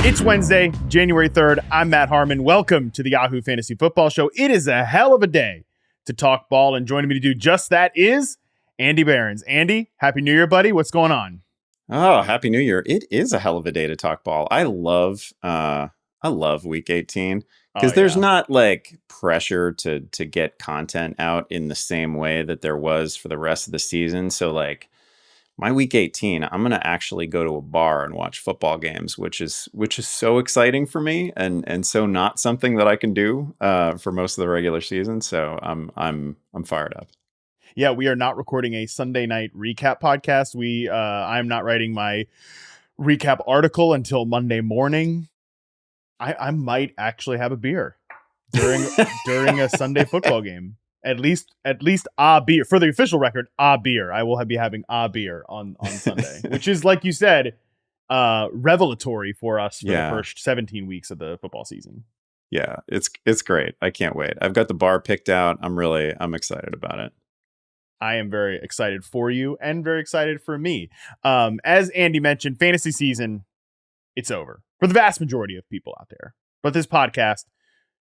It's Wednesday, January 3rd. I'm Matt Harmon. Welcome to the Yahoo Fantasy Football Show. It is a hell of a day to talk ball, and joining me to do just that is Andy Behrens. Andy, Happy New Year, buddy. What's going on? Oh, Happy New Year. It is a hell of a day to talk ball. I love week 18 because there's not like pressure to get content out in the same way that there was for the rest of the season. So like my week 18, I'm going to actually go to a bar and watch football games, which is so exciting for me and so not something that I can do for most of the regular season. So I'm fired up. Yeah, we are not recording a Sunday night recap podcast. I'm not writing my recap article until Monday morning. I might actually have a beer during a Sunday football game. At least a beer. For the official record, a beer. I will be having a beer on Sunday, which is, like you said, revelatory for us for the first 17 weeks of the football season. Yeah, it's great. I can't wait. I've got the bar picked out. I'm excited about it. I am very excited for you and very excited for me. As Andy mentioned, fantasy season, it's over for the vast majority of people out there. But this podcast,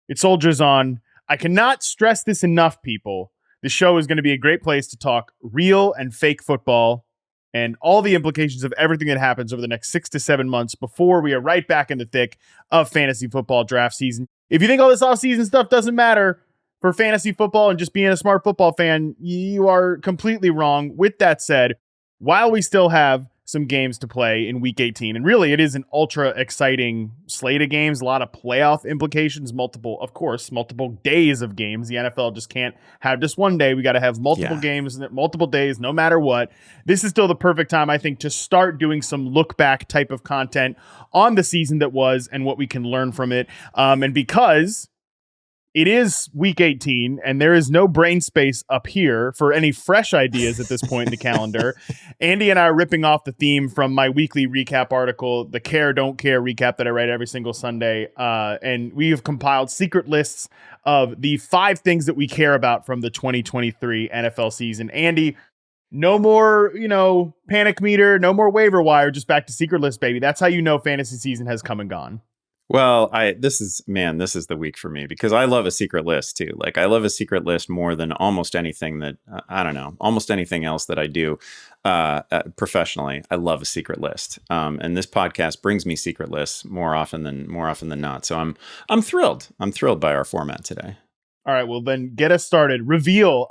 it soldiers on. I cannot stress this enough, people. The show is going to be a great place to talk real and fake football and all the implications of everything that happens over the next 6 to 7 months before we are right back in the thick of fantasy football draft season. If you think all this offseason stuff doesn't matter for fantasy football and just being a smart football fan, you are completely wrong. With that said, while we still have some games to play in week 18, and really it is an ultra exciting slate of games, a lot of playoff implications, multiple days of games. The NFL just can't have just one day. We got to have multiple games, multiple days, no matter what. This is still the perfect time, I think, to start doing some look back type of content on the season that was and what we can learn from it. And because it is week 18, and there is no brain space up here for any fresh ideas at this point in the calendar. Andy and I are ripping off the theme from my weekly recap article, the Care Don't Care recap that I write every single Sunday. And we have compiled secret lists of the 5 things that we care about from the 2023 NFL season. Andy, no more, panic meter, no more waiver wire, just back to secret list, baby. That's how you know fantasy season has come and gone. Well, this is the week for me because I love a secret list too. Like I love a secret list more than almost anything that almost anything else that I do professionally. I love a secret list, and this podcast brings me secret lists more often than not. So I'm thrilled. I'm thrilled by our format today. All right, well then get us started. Reveal,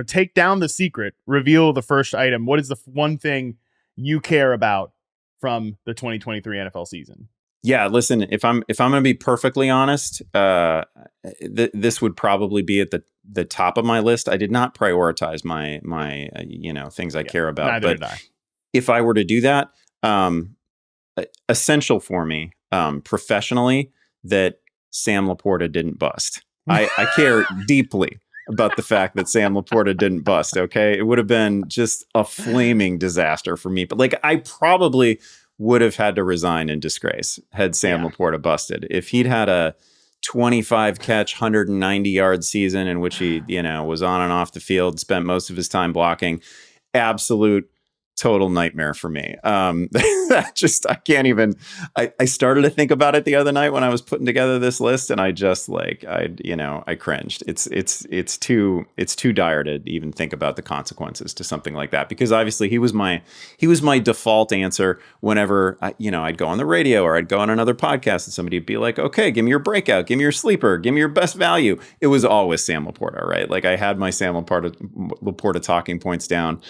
take down the secret. Reveal the first item. What is the one thing you care about from the 2023 NFL season? Yeah, listen, if I'm going to be perfectly honest, this would probably be at the top of my list. I did not prioritize my things I care about. Neither did I. If I were to do that, essential for me professionally that Sam LaPorta didn't bust. I care deeply about the fact that Sam LaPorta didn't bust. Okay, it would have been just a flaming disaster for me. But I probably would have had to resign in disgrace had Sam LaPorta busted. If he'd had a 25 catch, 190 yard season in which he, was on and off the field, spent most of his time blocking, absolute total nightmare for me. I can't even, I started to think about it the other night when I was putting together this list, and I just I cringed. It's too dire to even think about the consequences to something like that, because obviously he was my default answer whenever I'd go on the radio or I'd go on another podcast and somebody would be like, okay, give me your breakout, give me your sleeper, give me your best value. It was always Sam LaPorta, right? Like I had my Sam LaPorta talking points down.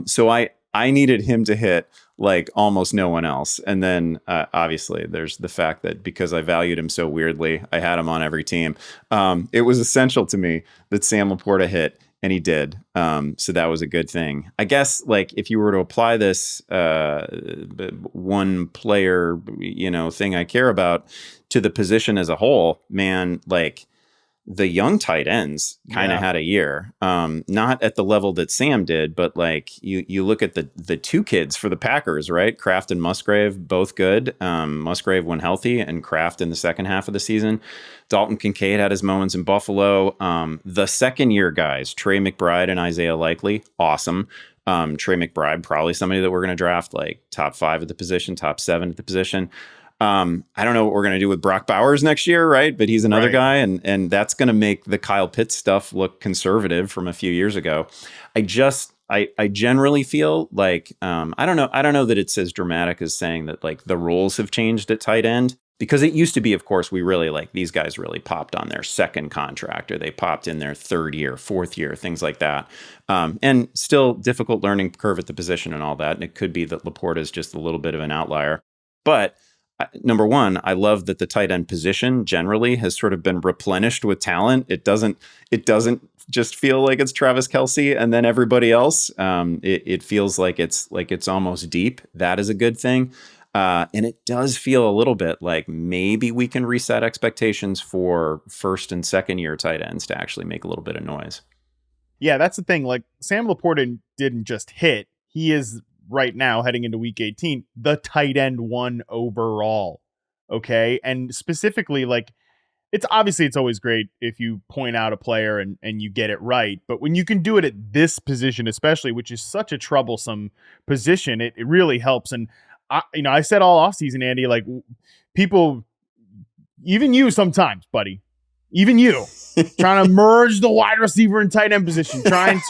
So I needed him to hit like almost no one else. And then obviously there's the fact that because I valued him so weirdly, I had him on every team. It was essential to me that Sam LaPorta hit, and he did. So that was a good thing. I guess if you were to apply this one player, thing I care about to the position as a whole, man, the young tight ends kind of had a year, not at the level that Sam did, but you look at the 2 kids for the Packers, right? Kraft and Musgrave, both good. Musgrave when healthy, and Kraft in the second half of the season. Dalton Kincaid had his moments in Buffalo. The second year guys, Trey McBride and Isaiah Likely, awesome. Trey McBride, probably somebody that we're going to draft top 5 at the position, top 7 at the position. I don't know what we're going to do with Brock Bowers next year, right? But he's another Right. guy, and that's going to make the Kyle Pitts stuff look conservative from a few years ago. I generally feel like I don't know that it's as dramatic as saying that like the roles have changed at tight end, because it used to be, of course, we really like these guys really popped on their second contract, or they popped in their third year, fourth year, things like that. And still difficult learning curve at the position and all that. And it could be that LaPorta is just a little bit of an outlier. But number one, I love that the tight end position generally has sort of been replenished with talent. It doesn't just feel like it's Travis Kelce and then everybody else. It feels like it's almost deep. That is a good thing. And it does feel a little bit like maybe we can reset expectations for first and second year tight ends to actually make a little bit of noise. Yeah, that's the thing. Like, Sam LaPorta didn't just hit. He is right now, heading into week 18, the tight end 1 overall. Okay. And specifically, like, it's always great if you point out a player and you get it right. But when you can do it at this position, especially, which is such a troublesome position, it really helps. And I said all offseason, Andy, like, people, even you sometimes, buddy, even you, trying to merge the wide receiver and tight end position, trying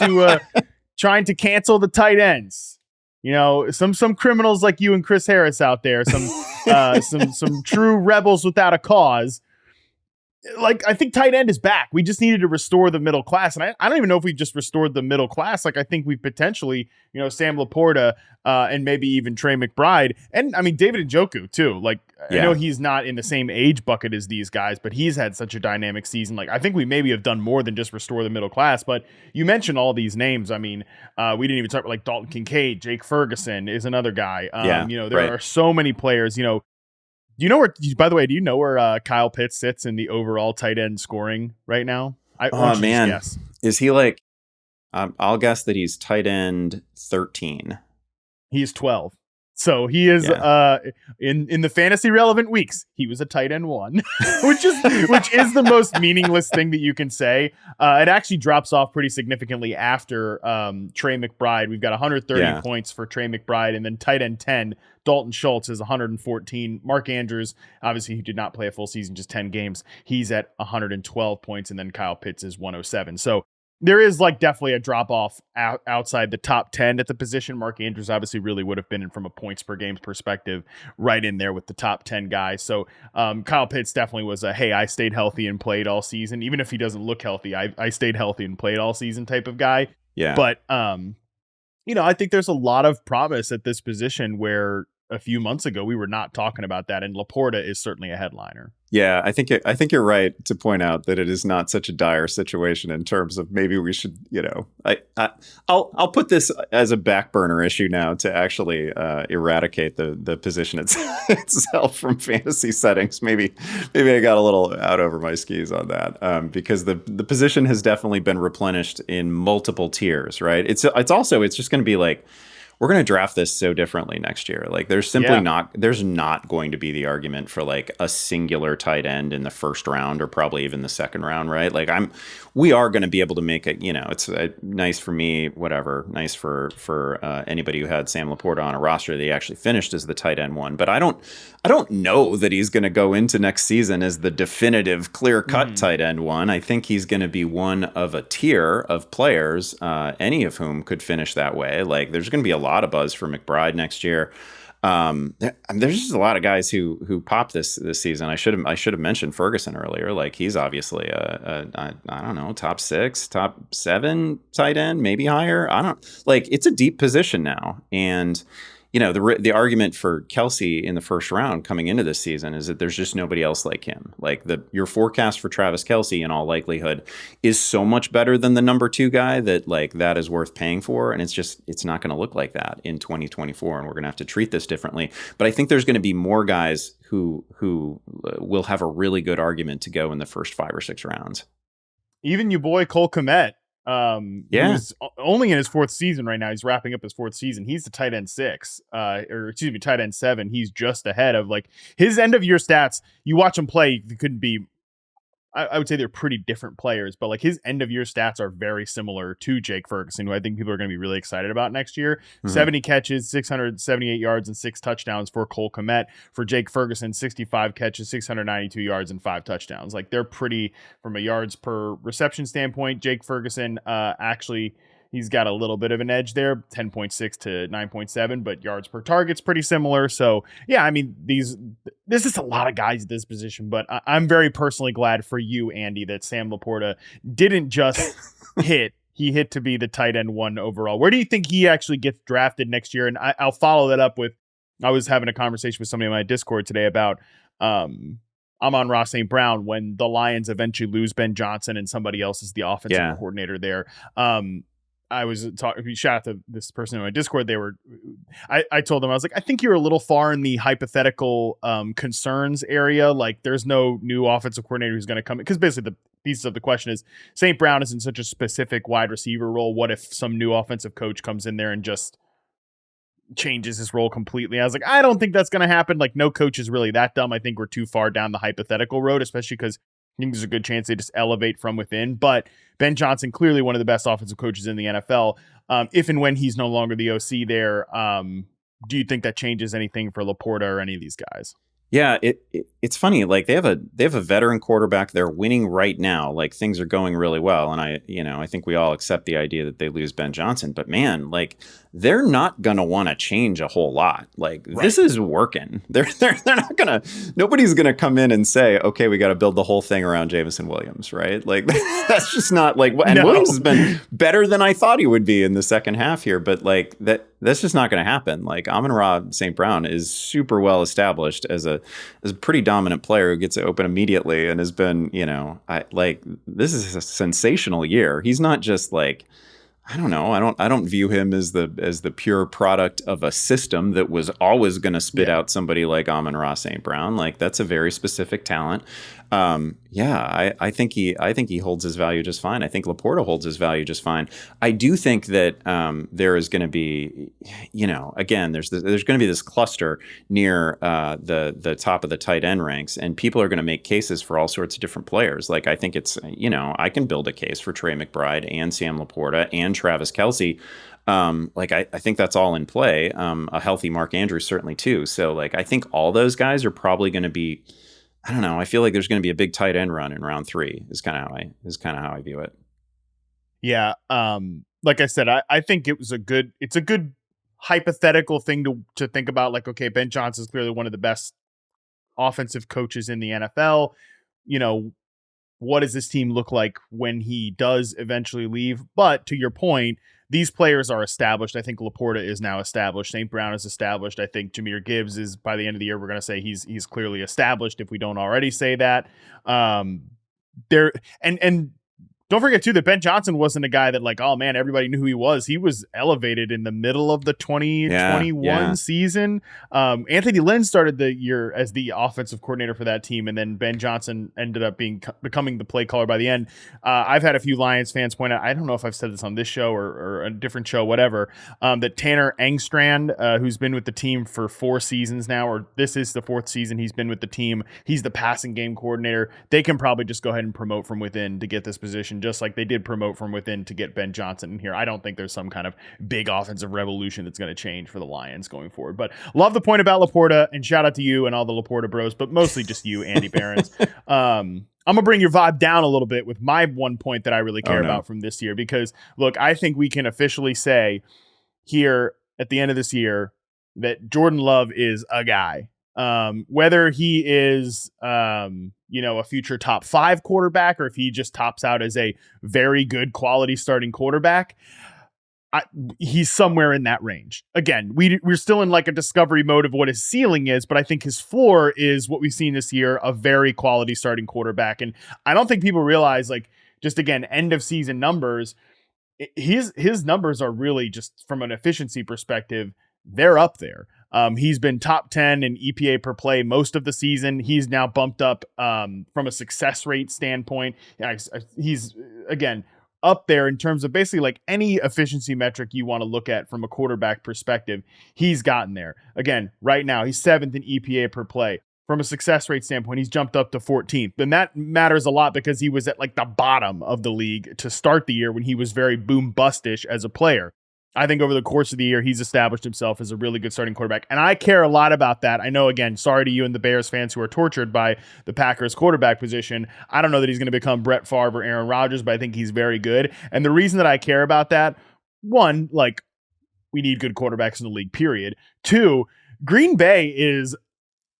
to cancel the tight ends. You know, some criminals like you and Chris Harris out there, some true rebels without a cause. Like, I think tight end is back. We just needed to restore the middle class. And I don't even know if we've just restored the middle class. Like, I think we've potentially, Sam LaPorta and maybe even Trey McBride. And, I mean, David Njoku, too. Like, yeah. I know he's not in the same age bucket as these guys, but he's had such a dynamic season. Like, I think we maybe have done more than just restore the middle class. But you mentioned all these names. I mean, we didn't even talk about, like, Dalton Kincaid. Jake Ferguson is another guy. There are so many players, Do you know where, by the way, Kyle Pitts sits in the overall tight end scoring right now? Man. Guess. Is he like, I'll guess that he's tight end 13. He's 12. So he is in the fantasy relevant weeks, he was a tight end 1, which is the most meaningless thing that you can say. It actually drops off pretty significantly after Trey McBride. We've got 130 points for Trey McBride, and then tight end 10, Dalton Schultz, is 114. Mark Andrews, obviously, he did not play a full season, just 10 games. He's at 112 points, and then Kyle Pitts is 107. So there is like definitely a drop off outside the top 10 at the position. Mark Andrews obviously really would have been in, from a points per game perspective, right in there with the top 10 guys. So Kyle Pitts definitely was hey, I stayed healthy and played all season. Even if he doesn't look healthy, I stayed healthy and played all season type of guy. Yeah. But, I think there's a lot of promise at this position where a few months ago we were not talking about that. And LaPorta is certainly a headliner. Yeah, I think you're right to point out that it is not such a dire situation in terms of maybe we should, I'll put this as a back burner issue now to actually eradicate the position itself from fantasy settings. Maybe I got a little out over my skis on that because the position has definitely been replenished in multiple tiers, right? It's just going to be like, we're going to draft this so differently next year. Like there's simply there's not going to be the argument for like a singular tight end in the first round or probably even the second round, right? Like we are going to be able to make it, it's nice for me, whatever, nice for anybody who had Sam LaPorta on a roster that he actually finished as the tight end 1. But I don't know that he's going to go into next season as the definitive clear-cut tight end 1. I think he's going to be one of a tier of players, any of whom could finish that way. Like there's going to be a lot of buzz for McBride next year. There's just a lot of guys who popped this season. I should have mentioned Ferguson earlier. Like he's obviously I don't know, top 6, top 7 tight end, maybe higher. It's a deep position now. And the argument for Kelce in the first round coming into this season is that there's just nobody else like him. Like your forecast for Travis Kelce in all likelihood is so much better than the number 2 guy that is worth paying for. And it's not going to look like that in 2024. And we're going to have to treat this differently. But I think there's going to be more guys who will have a really good argument to go in the first 5 or 6 rounds. Even your boy Cole Kmet. He's only in his 4th season right now. He's wrapping up his 4th season. He's the tight end 6, tight end 7. He's just ahead of like his end of year stats. You watch him play, he couldn't be. I would say they're pretty different players, but like his end of year stats are very similar to Jake Ferguson, who I think people are going to be really excited about next year. 70 catches, 678 yards, and 6 touchdowns for Cole Kmet. For Jake Ferguson, 65 catches, 692 yards, and 5 touchdowns. Like they're pretty, from a yards per reception standpoint. Jake Ferguson actually, he's got a little bit of an edge there, 10.6 to 9.7, but yards per target's pretty similar. So yeah, I mean, this is a lot of guys at this position, but I'm very personally glad for you, Andy, that Sam LaPorta didn't just hit. He hit to be the tight end 1 overall. Where do you think he actually gets drafted next year? And I'll follow that up with, I was having a conversation with somebody on my Discord today about Amon-Ra St. Brown when the Lions eventually lose Ben Johnson and somebody else is the offensive coordinator there. I was talking, shout out to this person in my Discord. I told them, I was like, I think you're a little far in the hypothetical concerns area. Like there's no new offensive coordinator who's going to come in. Because basically the pieces of the question is St. Brown is in such a specific wide receiver role. What if some new offensive coach comes in there and just changes his role completely? I was like, I don't think that's going to happen. Like no coach is really that dumb. I think we're too far down the hypothetical road, especially because I think there's a good chance they just elevate from within. But Ben Johnson, clearly one of the best offensive coaches in the NFL. If and when he's no longer the OC there, do you think that changes anything for LaPorta or any of these guys? Yeah, it's funny. Like they have a veteran quarterback. They're winning right now. Like things are going really well, and I think we all accept the idea that they lose Ben Johnson. But man, like they're not gonna want to change a whole lot. Like this is working. They're not gonna. Nobody's gonna come in and say, okay, we got to build the whole thing around Jameson Williams, right? Like that's just not like. And Williams has been better than I thought he would be in the second half here, but like that's just not going to happen. Like Amon-Ra St. Brown is super well established as a pretty dominant player who gets it open immediately and has been, this is a sensational year. He's not just like, I don't know. I don't view him as the pure product of a system that was always going to spit out somebody like Amon-Ra St. Brown. Like that's a very specific talent. I think he holds his value just fine. I think LaPorta holds his value just fine. I do think that there is going to be, again, there's going to be this cluster near the top of the tight end ranks, and people are going to make cases for all sorts of different players. Like I think it's, I can build a case for Trey McBride and Sam LaPorta and Travis Kelce. I think that's all in play. A healthy Mark Andrews certainly too. So like I think all those guys are probably going to be. I don't know. I feel like there's going to be a big tight end run in round 3. Is kind of how I view it. Yeah. Like I said, I think it's a good hypothetical thing to think about. Like, okay, Ben Johnson is clearly one of the best offensive coaches in the NFL. What does this team look like when he does eventually leave? But to your point, these players are established. I think LaPorta is now established. St. Brown is established. I think Jahmyr Gibbs is, by the end of the year, we're going to say he's clearly established if we don't already say that. There and don't forget too that Ben Johnson wasn't a guy that like, oh man, everybody knew who he was. He was elevated in the middle of the 2021 season. Anthony Lynn started the year as the offensive coordinator for that team, and then Ben Johnson ended up becoming the play caller by the end. I've had a few Lions fans point out, I don't know if I've said this on this show or a different show, whatever, that Tanner Engstrand, who's been with the team for 4 seasons now, or this is the 4th season he's been with the team. He's the passing game coordinator. They can probably just go ahead and promote from within to get this position, just like they did promote from within to get Ben Johnson in here. I don't think there's some kind of big offensive revolution that's going to change for the Lions going forward. But love the point about LaPorta, and shout out to you and all the LaPorta bros, but mostly just you, Andy Behrens. I'm going to bring your vibe down a little bit with my one point that I really care about from this year, because look, I think we can officially say here at the end of this year that Jordan Love is a guy. Whether he is, a future top 5 quarterback, or if he just tops out as a very good quality starting quarterback, he's somewhere in that range. Again, we're still in like a discovery mode of what his ceiling is, but I think his floor is what we've seen this year, a very quality starting quarterback. And I don't think people realize, like, just again, end of season numbers, his numbers are really, just from an efficiency perspective, they're up there. He's been top 10 in EPA per play most of the season. He's now bumped up from a success rate standpoint. He's, again, up there in terms of basically like any efficiency metric you want to look at from a quarterback perspective. He's gotten there. Again, right now, he's 7th in EPA per play. from a success rate standpoint, he's jumped up to 14th. And that matters a lot because he was at like the bottom of the league to start the year when he was very boom bustish as a player. I think over the course of the year, he's established himself as a really good starting quarterback. And I care a lot about that. I know, again, sorry to you and the Bears fans who are tortured by the Packers quarterback position. I don't know that he's going to become Brett Favre or Aaron Rodgers, but I think he's very good. And the reason that I care about that, one, like, we need good quarterbacks in the league, period. Two, Green Bay is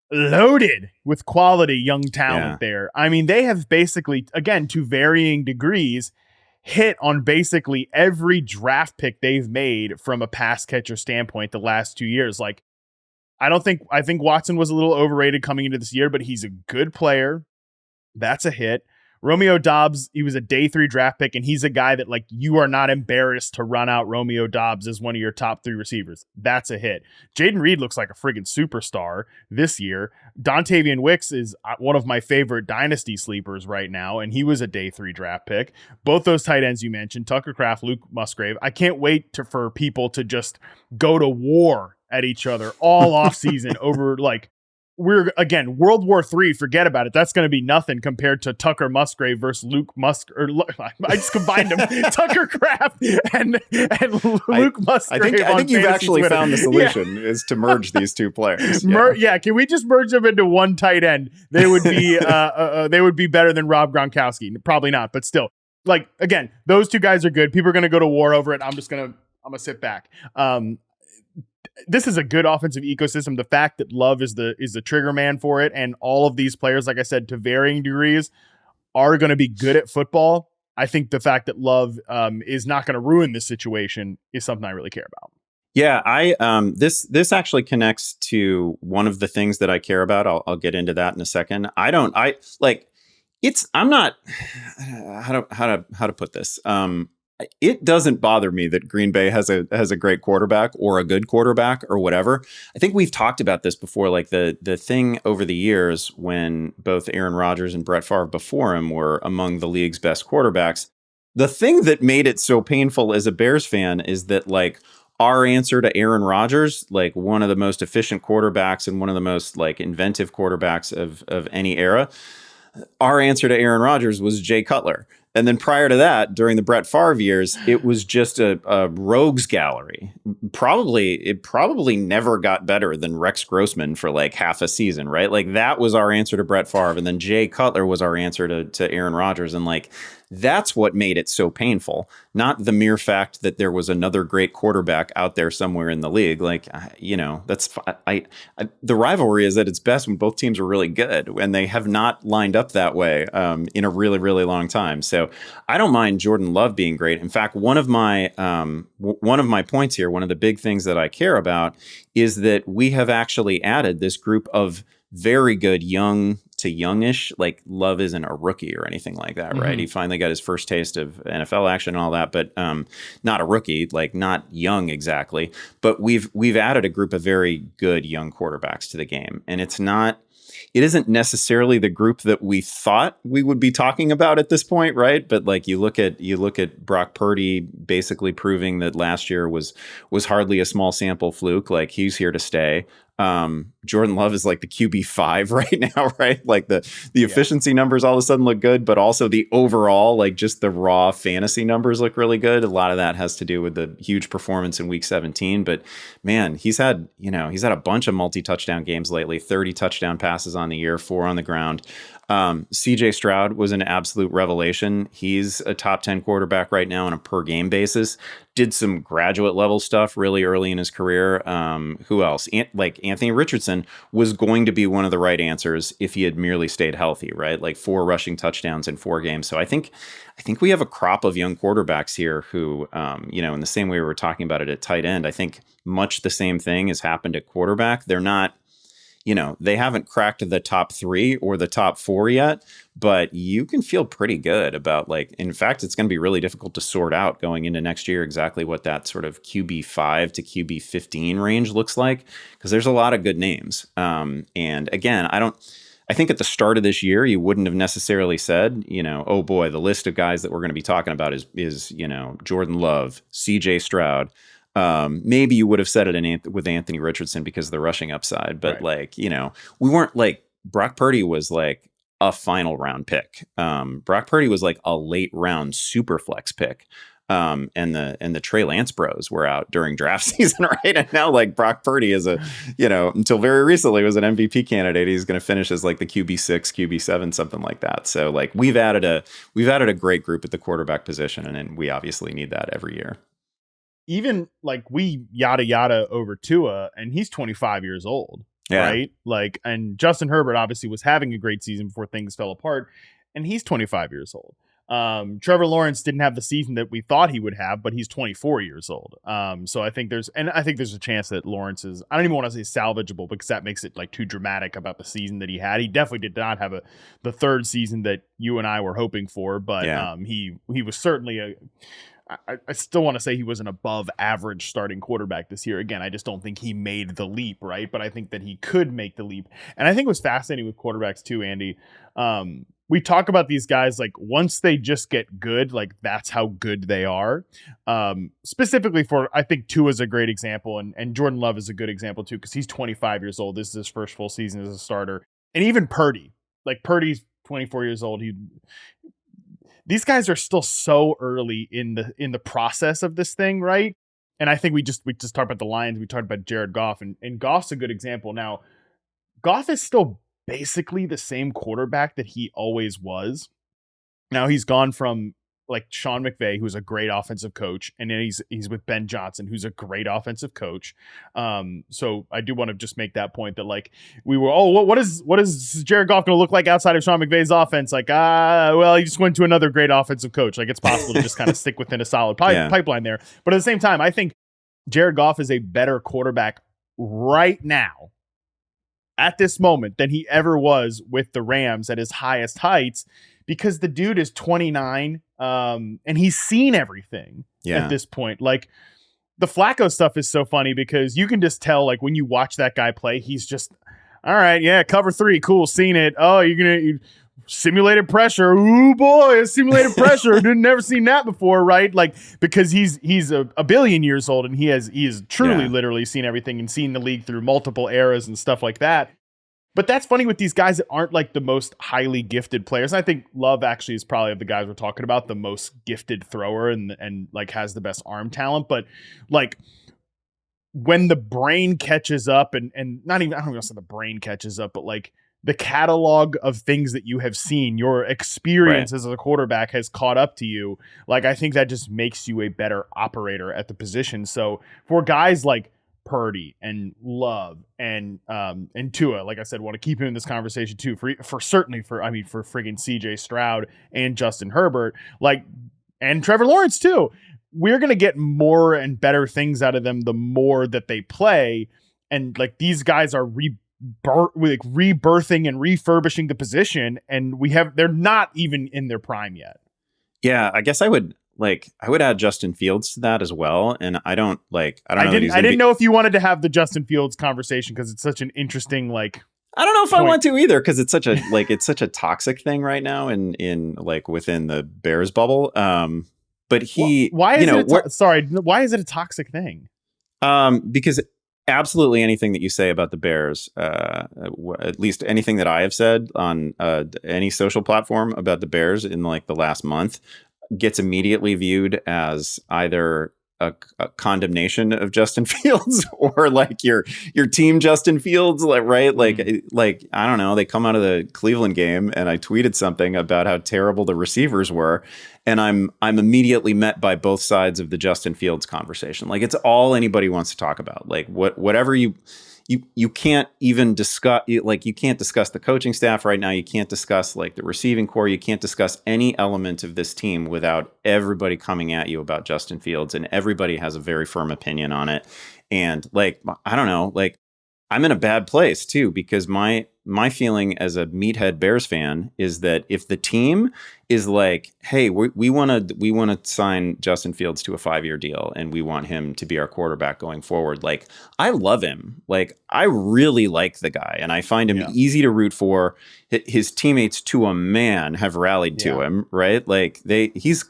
loaded with quality young talent there. I mean, they have basically, again, to varying degrees, hit on basically every draft pick they've made from a pass catcher standpoint the last 2 years. Like, I think Watson was a little overrated coming into this year, but he's a good player. That's a hit. Romeo Doubs, he was a day 3 draft pick, and he's a guy that, like, you are not embarrassed to run out Romeo Doubs as one of your top 3 receivers. That's a hit. Jaden Reed looks like a friggin' superstar this year. Dontavian Wicks is one of my favorite dynasty sleepers right now, and he was a day 3 draft pick. Both those tight ends you mentioned, Tucker Kraft, Luke Musgrave. I can't wait for people to just go to war at each other all offseason over, like, we're, again, World War III, forget about it. That's going to be nothing compared to Tucker Musgrave versus Luke I just combined them. Tucker Kraft and Luke Musgrave. I think you've actually Twitter. Found the solution is to merge these two players. Can we just merge them into one tight end? They would be better than Rob Gronkowski. Probably not, but still. Like, again, those two guys are good. People are going to go to war over it. I'm going to sit back. This is a good offensive ecosystem. The fact that Love is the trigger man for it, and all of these players, like I said, to varying degrees, are going to be good at football. I think the fact that Love is not going to ruin this situation is something I really care about. Yeah, this actually connects to one of the things that I care about. I'll get into that in a second. I'm not how to put this. It doesn't bother me that Green Bay has a great quarterback or a good quarterback or whatever. I think we've talked about this before, like the thing over the years when both Aaron Rodgers and Brett Favre before him were among the league's best quarterbacks. The thing that made it so painful as a Bears fan is that, like, our answer to Aaron Rodgers, like one of the most efficient quarterbacks and one of the most, like, inventive quarterbacks of any era, our answer to Aaron Rodgers was Jay Cutler. And then prior to that, during the Brett Favre years, it was just a rogues gallery. It probably never got better than Rex Grossman for like half a season, right? Like, that was our answer to Brett Favre. And then Jay Cutler was our answer to Aaron Rodgers. And, like, that's what made it so painful, not the mere fact that there was another great quarterback out there somewhere in the league. Like, that's the rivalry is at its best when both teams are really good, and they have not lined up that way in a really, really long time. So I don't mind Jordan Love being great. In fact, one of my points here, one of the big things that I care about is that we have actually added this group of very good young to youngish. Like, Love isn't a rookie or anything like that, right? He finally got his first taste of NFL action and all that, but not a rookie, like not young exactly. But we've added a group of very good young quarterbacks to the game, and it isn't necessarily the group that we thought we would be talking about at this point, right? But, like, you look at Brock Purdy basically proving that last year was hardly a small sample fluke. Like, he's here to stay. Jordan Love is like the QB5 right now, right? Like the efficiency numbers all of a sudden look good, but also the overall, like, just the raw fantasy numbers look really good. A lot of that has to do with the huge performance in week 17, but man, he's had a bunch of multi-touchdown games lately, 30 touchdown passes on the year, 4 on the ground. CJ Stroud was an absolute revelation. He's a top 10 quarterback right now on a per game basis. Did some graduate level stuff really early in his career. Who else? Like, Anthony Richardson was going to be one of the right answers if he had merely stayed healthy, right? Like 4 rushing touchdowns in 4 games. So I think we have a crop of young quarterbacks here who, in the same way we were talking about it at tight end, I think much the same thing has happened at quarterback. They're not, they haven't cracked the top 3 or the top 4 yet, but you can feel pretty good about, like, in fact, it's going to be really difficult to sort out going into next year exactly what that sort of QB5 to QB15 range looks like, because there's a lot of good names. And again, I think at the start of this year, you wouldn't have necessarily said, oh boy, the list of guys that we're going to be talking about is Jordan Love, CJ Stroud. Maybe you would have said it with Anthony Richardson because of the rushing upside, but right. We weren't like Brock Purdy was like a final round pick. Brock Purdy was like a late round super flex pick. And the Trey Lance bros were out during draft season, right? And now like Brock Purdy is until very recently was an MVP candidate. He's going to finish as like the QB6, QB7, something like that. So like we've added a great group at the quarterback position, and we obviously need that every year. Even like we yada over Tua, and he's 25 years old, right? Like, and Justin Herbert obviously was having a great season before things fell apart, and he's 25 years old. Trevor Lawrence didn't have the season that we thought he would have, but he's 24 years old. So I think there's a chance that Lawrence is, I don't even want to say salvageable because that makes it like too dramatic about the season that he had. He definitely did not have the third season that you and I were hoping for, but he was certainly I still want to say he was an above average starting quarterback this year. Again, I just don't think he made the leap, right? But I think that he could make the leap. And I think what's fascinating with quarterbacks too, Andy, we talk about these guys like once they just get good, like that's how good they are. Specifically for, I think Tua is a great example, and Jordan Love is a good example too, because he's 25 years old. This is his first full season as a starter. And even Purdy, like Purdy's 24 years old. These guys are still so early in the process of this thing, right? And I think we just talked about the Lions. We talked about Jared Goff, and Goff's a good example. Now, Goff is still basically the same quarterback that he always was. Now he's gone from like Sean McVay, who's a great offensive coach, and then he's with Ben Johnson, who's a great offensive coach. So I do want to just make that point that like we were, what is Jared Goff going to look like outside of Sean McVay's offense? Like, well, he just went to another great offensive coach. Like it's possible to just kind of stick within a solid pipeline there. But at the same time, I think Jared Goff is a better quarterback right now at this moment than he ever was with the Rams at his highest heights, because the dude is 29 and he's seen everything at this point. Like the Flacco stuff is so funny because you can just tell, like when you watch that guy play, he's just, all right, yeah, cover 3, cool, seen it. Oh, you simulated pressure. Ooh boy, simulated pressure. Never seen that before, right? Like because he's a billion years old and he has truly literally seen everything and seen the league through multiple eras and stuff like that. But that's funny with these guys that aren't like the most highly gifted players. And I think Love actually is probably of the guys we're talking about the most gifted thrower and like has the best arm talent. But like when the brain catches up and not even, I don't know if the brain catches up, but like the catalog of things that you have seen, your experience as a quarterback has caught up to you. Like, I think that just makes you a better operator at the position. So for guys like Purdy and Love and Tua, like I said, want to keep him in this conversation too, for friggin' CJ Stroud and Justin Herbert, like, and Trevor Lawrence too. We're going to get more and better things out of them the more that they play. And like these guys are rebirthing and refurbishing the position, and they're not even in their prime yet. Yeah, I guess I would add Justin Fields to that as well. And I didn't know if you wanted to have the Justin Fields conversation because it's such an interesting, like, I don't know if I want to either, because it's such a toxic thing right now in like within the Bears bubble. But why is it a toxic thing? Because absolutely anything that you say about the Bears, at least anything that I have said on any social platform about the Bears in like the last month, gets immediately viewed as either a condemnation of Justin Fields or like your team Justin Fields, like, right? Like, I don't know, they come out of the Cleveland game and I tweeted something about how terrible the receivers were, and I'm immediately met by both sides of the Justin Fields conversation. Like, it's all anybody wants to talk about. Like, whatever you can't even discuss, like, you can't discuss the coaching staff right now. You can't discuss like the receiving core. You can't discuss any element of this team without everybody coming at you about Justin Fields, and everybody has a very firm opinion on it. And like, I don't know, like, I'm in a bad place too, because my feeling as a meathead Bears fan is that if the team is like, hey, we want to sign Justin Fields to a 5-year deal and we want him to be our quarterback going forward, like, I love him. Like, I really like the guy and I find him easy to root for. His teammates to a man have rallied to him, right? Like he's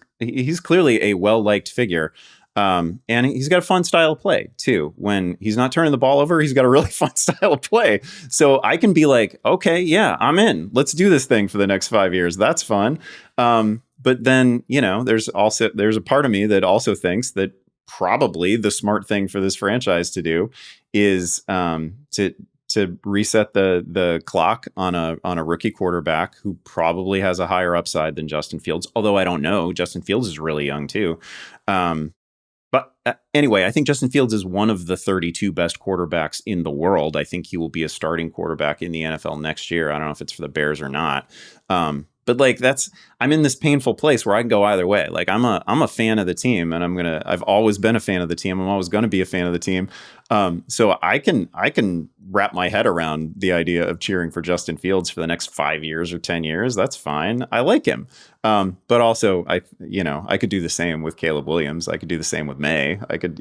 clearly a well-liked figure. And he's got a fun style of play too. When he's not turning the ball over, he's got a really fun style of play. So I can be like, okay, yeah, I'm in. Let's do this thing for the next 5 years. That's fun. But then, there's a part of me that also thinks that probably the smart thing for this franchise to do is to reset the clock on a rookie quarterback who probably has a higher upside than Justin Fields. Although I don't know, Justin Fields is really young too. But anyway, I think Justin Fields is one of the 32 best quarterbacks in the world. I think he will be a starting quarterback in the NFL next year. I don't know if it's for the Bears or not. But like I'm in this painful place where I can go either way. Like I'm a fan of the team, and I've always been a fan of the team. I'm always going to be a fan of the team. So I can wrap my head around the idea of cheering for Justin Fields for the next 5 years or 10 years. That's fine. I like him. But also I could do the same with Caleb Williams. I could do the same with May. I could,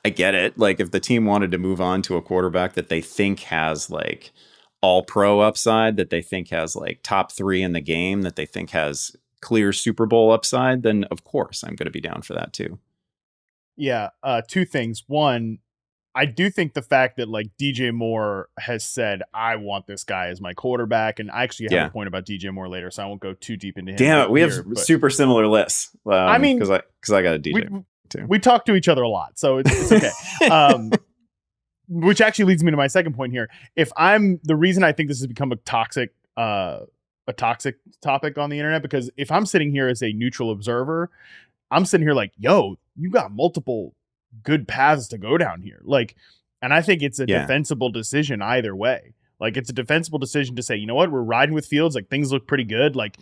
I get it. Like if the team wanted to move on to a quarterback that they think has like all pro upside, that they think has like top 3 in the game, that they think has clear Super Bowl upside, then of course I'm going to be down for that too. Yeah. 2 things. One, I do think the fact that like DJ Moore has said, I want this guy as my quarterback. And I actually have a point about DJ Moore later, so I won't go too deep into him. Damn it. We have super similar lists. I mean, because I got a DJ too. We talk to each other a lot, so it's okay. Which actually leads me to my second point here. The reason I think this has become a toxic topic on the internet, because if I'm sitting here as a neutral observer, I'm sitting here like, yo, you got multiple good paths to go down here. Like, and I think it's a defensible decision either way. Like, it's a defensible decision to say, you know what, we're riding with Fields. Like, things look pretty good. Like,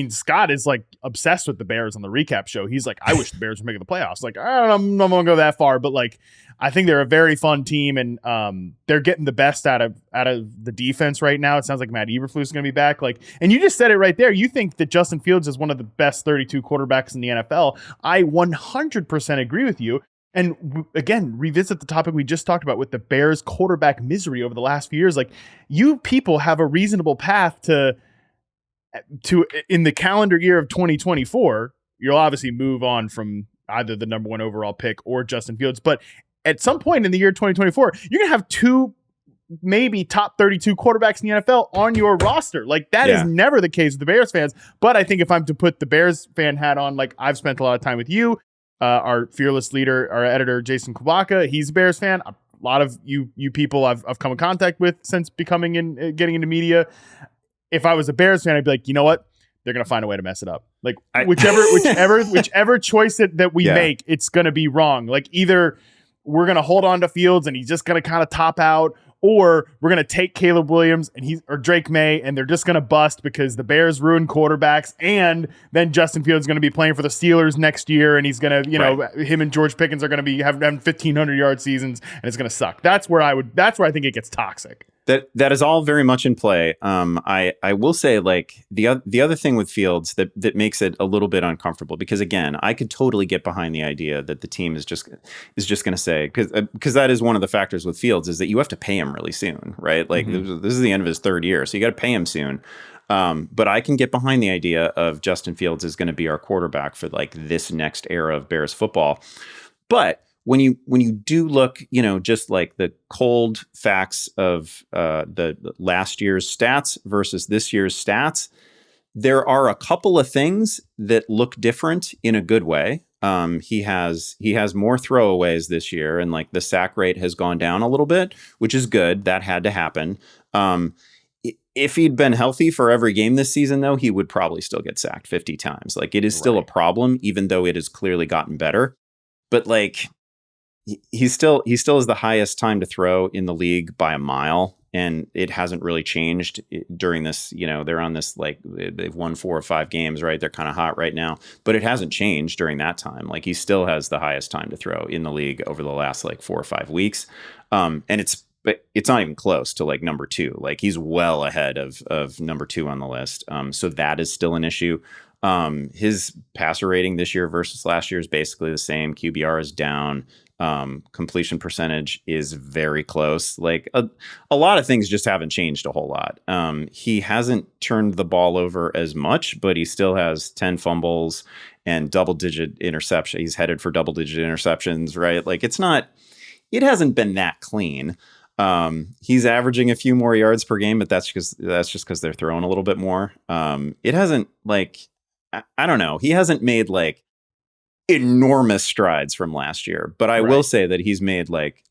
Scott is like obsessed with the Bears on the recap show. He's like, I wish the Bears were making the playoffs. Like, I'm not gonna go that far, but like, I think they're a very fun team, and they're getting the best out of the defense right now. It sounds like Matt Eberflus is going to be back. Like, and you just said it right there. You think that Justin Fields is one of the best 32 quarterbacks in the NFL. I 100% agree with you. And again, revisit the topic we just talked about with the Bears quarterback misery over the last few years. Like, you people have a reasonable path to in the calendar year of 2024. You'll obviously move on from either the number 1 overall pick or Justin Fields, but at some point in the year 2024, you're going to have 2 maybe top 32 quarterbacks in the NFL on your roster. Like, that is never the case with the Bears fans. But I think if I'm to put the Bears fan hat on, like, I've spent a lot of time with you, our fearless leader, our editor, Jason Kubaka. He's a Bears fan. A lot of you people I've come in contact with since getting into media. If I was a Bears fan, I'd be like, you know what? They're going to find a way to mess it up. Like, whichever choice that we make, it's going to be wrong. Like, either we're going to hold on to Fields and he's just going to kind of top out, or we're going to take Caleb Williams or Drake May, and they're just going to bust because the Bears ruin quarterbacks, and then Justin Fields is going to be playing for the Steelers next year, and he's going to, him and George Pickens are going to be having 1,500-yard seasons, and it's going to suck. That's where I think it gets toxic. That is all very much in play. I will say, like, the other thing with Fields that makes it a little bit uncomfortable, because again, I could totally get behind the idea that the team is just going to say, because that is one of the factors with Fields, is that you have to pay him really soon, right? Like, this is the end of his 3rd year, so you got to pay him soon. But I can get behind the idea of Justin Fields is going to be our quarterback for like this next era of Bears football. But when you do look, just like the cold facts of the last year's stats versus this year's stats, there are a couple of things that look different in a good way. He has more throwaways this year, and like the sack rate has gone down a little bit, which is good. That had to happen. If he'd been healthy for every game this season, though, he would probably still get sacked 50 times. Like, it is still a problem, even though it has clearly gotten better. But like, he still is the highest time to throw in the league by a mile, and it hasn't really changed during this. They're on this, like, they've won 4 or 5 games, right? They're kind of hot right now, but it hasn't changed during that time. Like, he still has the highest time to throw in the league over the last like 4 or 5 weeks, and it's not even close to like number 2. Like, he's well ahead of number 2 on the list. So that is still an issue. His passer rating this year versus last year is basically the same. QBR is down. Completion percentage is very close. Like a lot of things just haven't changed a whole lot. He hasn't turned the ball over as much, but he still has 10 fumbles and double-digit interception. He's headed for double-digit interceptions, right? Like it hasn't been that clean. He's averaging a few more yards per game, but that's just because they're throwing a little bit more. It hasn't I don't know. He hasn't made like enormous strides from last year, but I will say that he's made like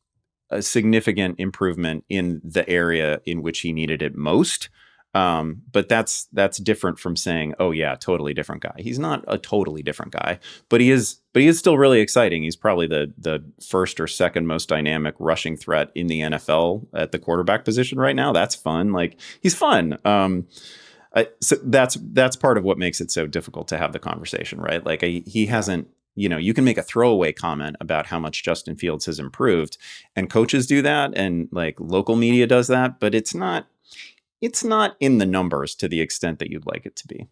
a significant improvement in the area in which he needed it most. But that's different from saying, oh yeah, totally different guy. He's not a totally different guy, but he is still really exciting. He's probably the first or second most dynamic rushing threat in the NFL at the quarterback position right now. That's fun. Like he's fun. So that's part of what makes it so difficult to have the conversation, right? Like he hasn't, you can make a throwaway comment about how much Justin Fields has improved, and coaches do that, and like local media does that, but it's not in the numbers to the extent that you'd like it to be.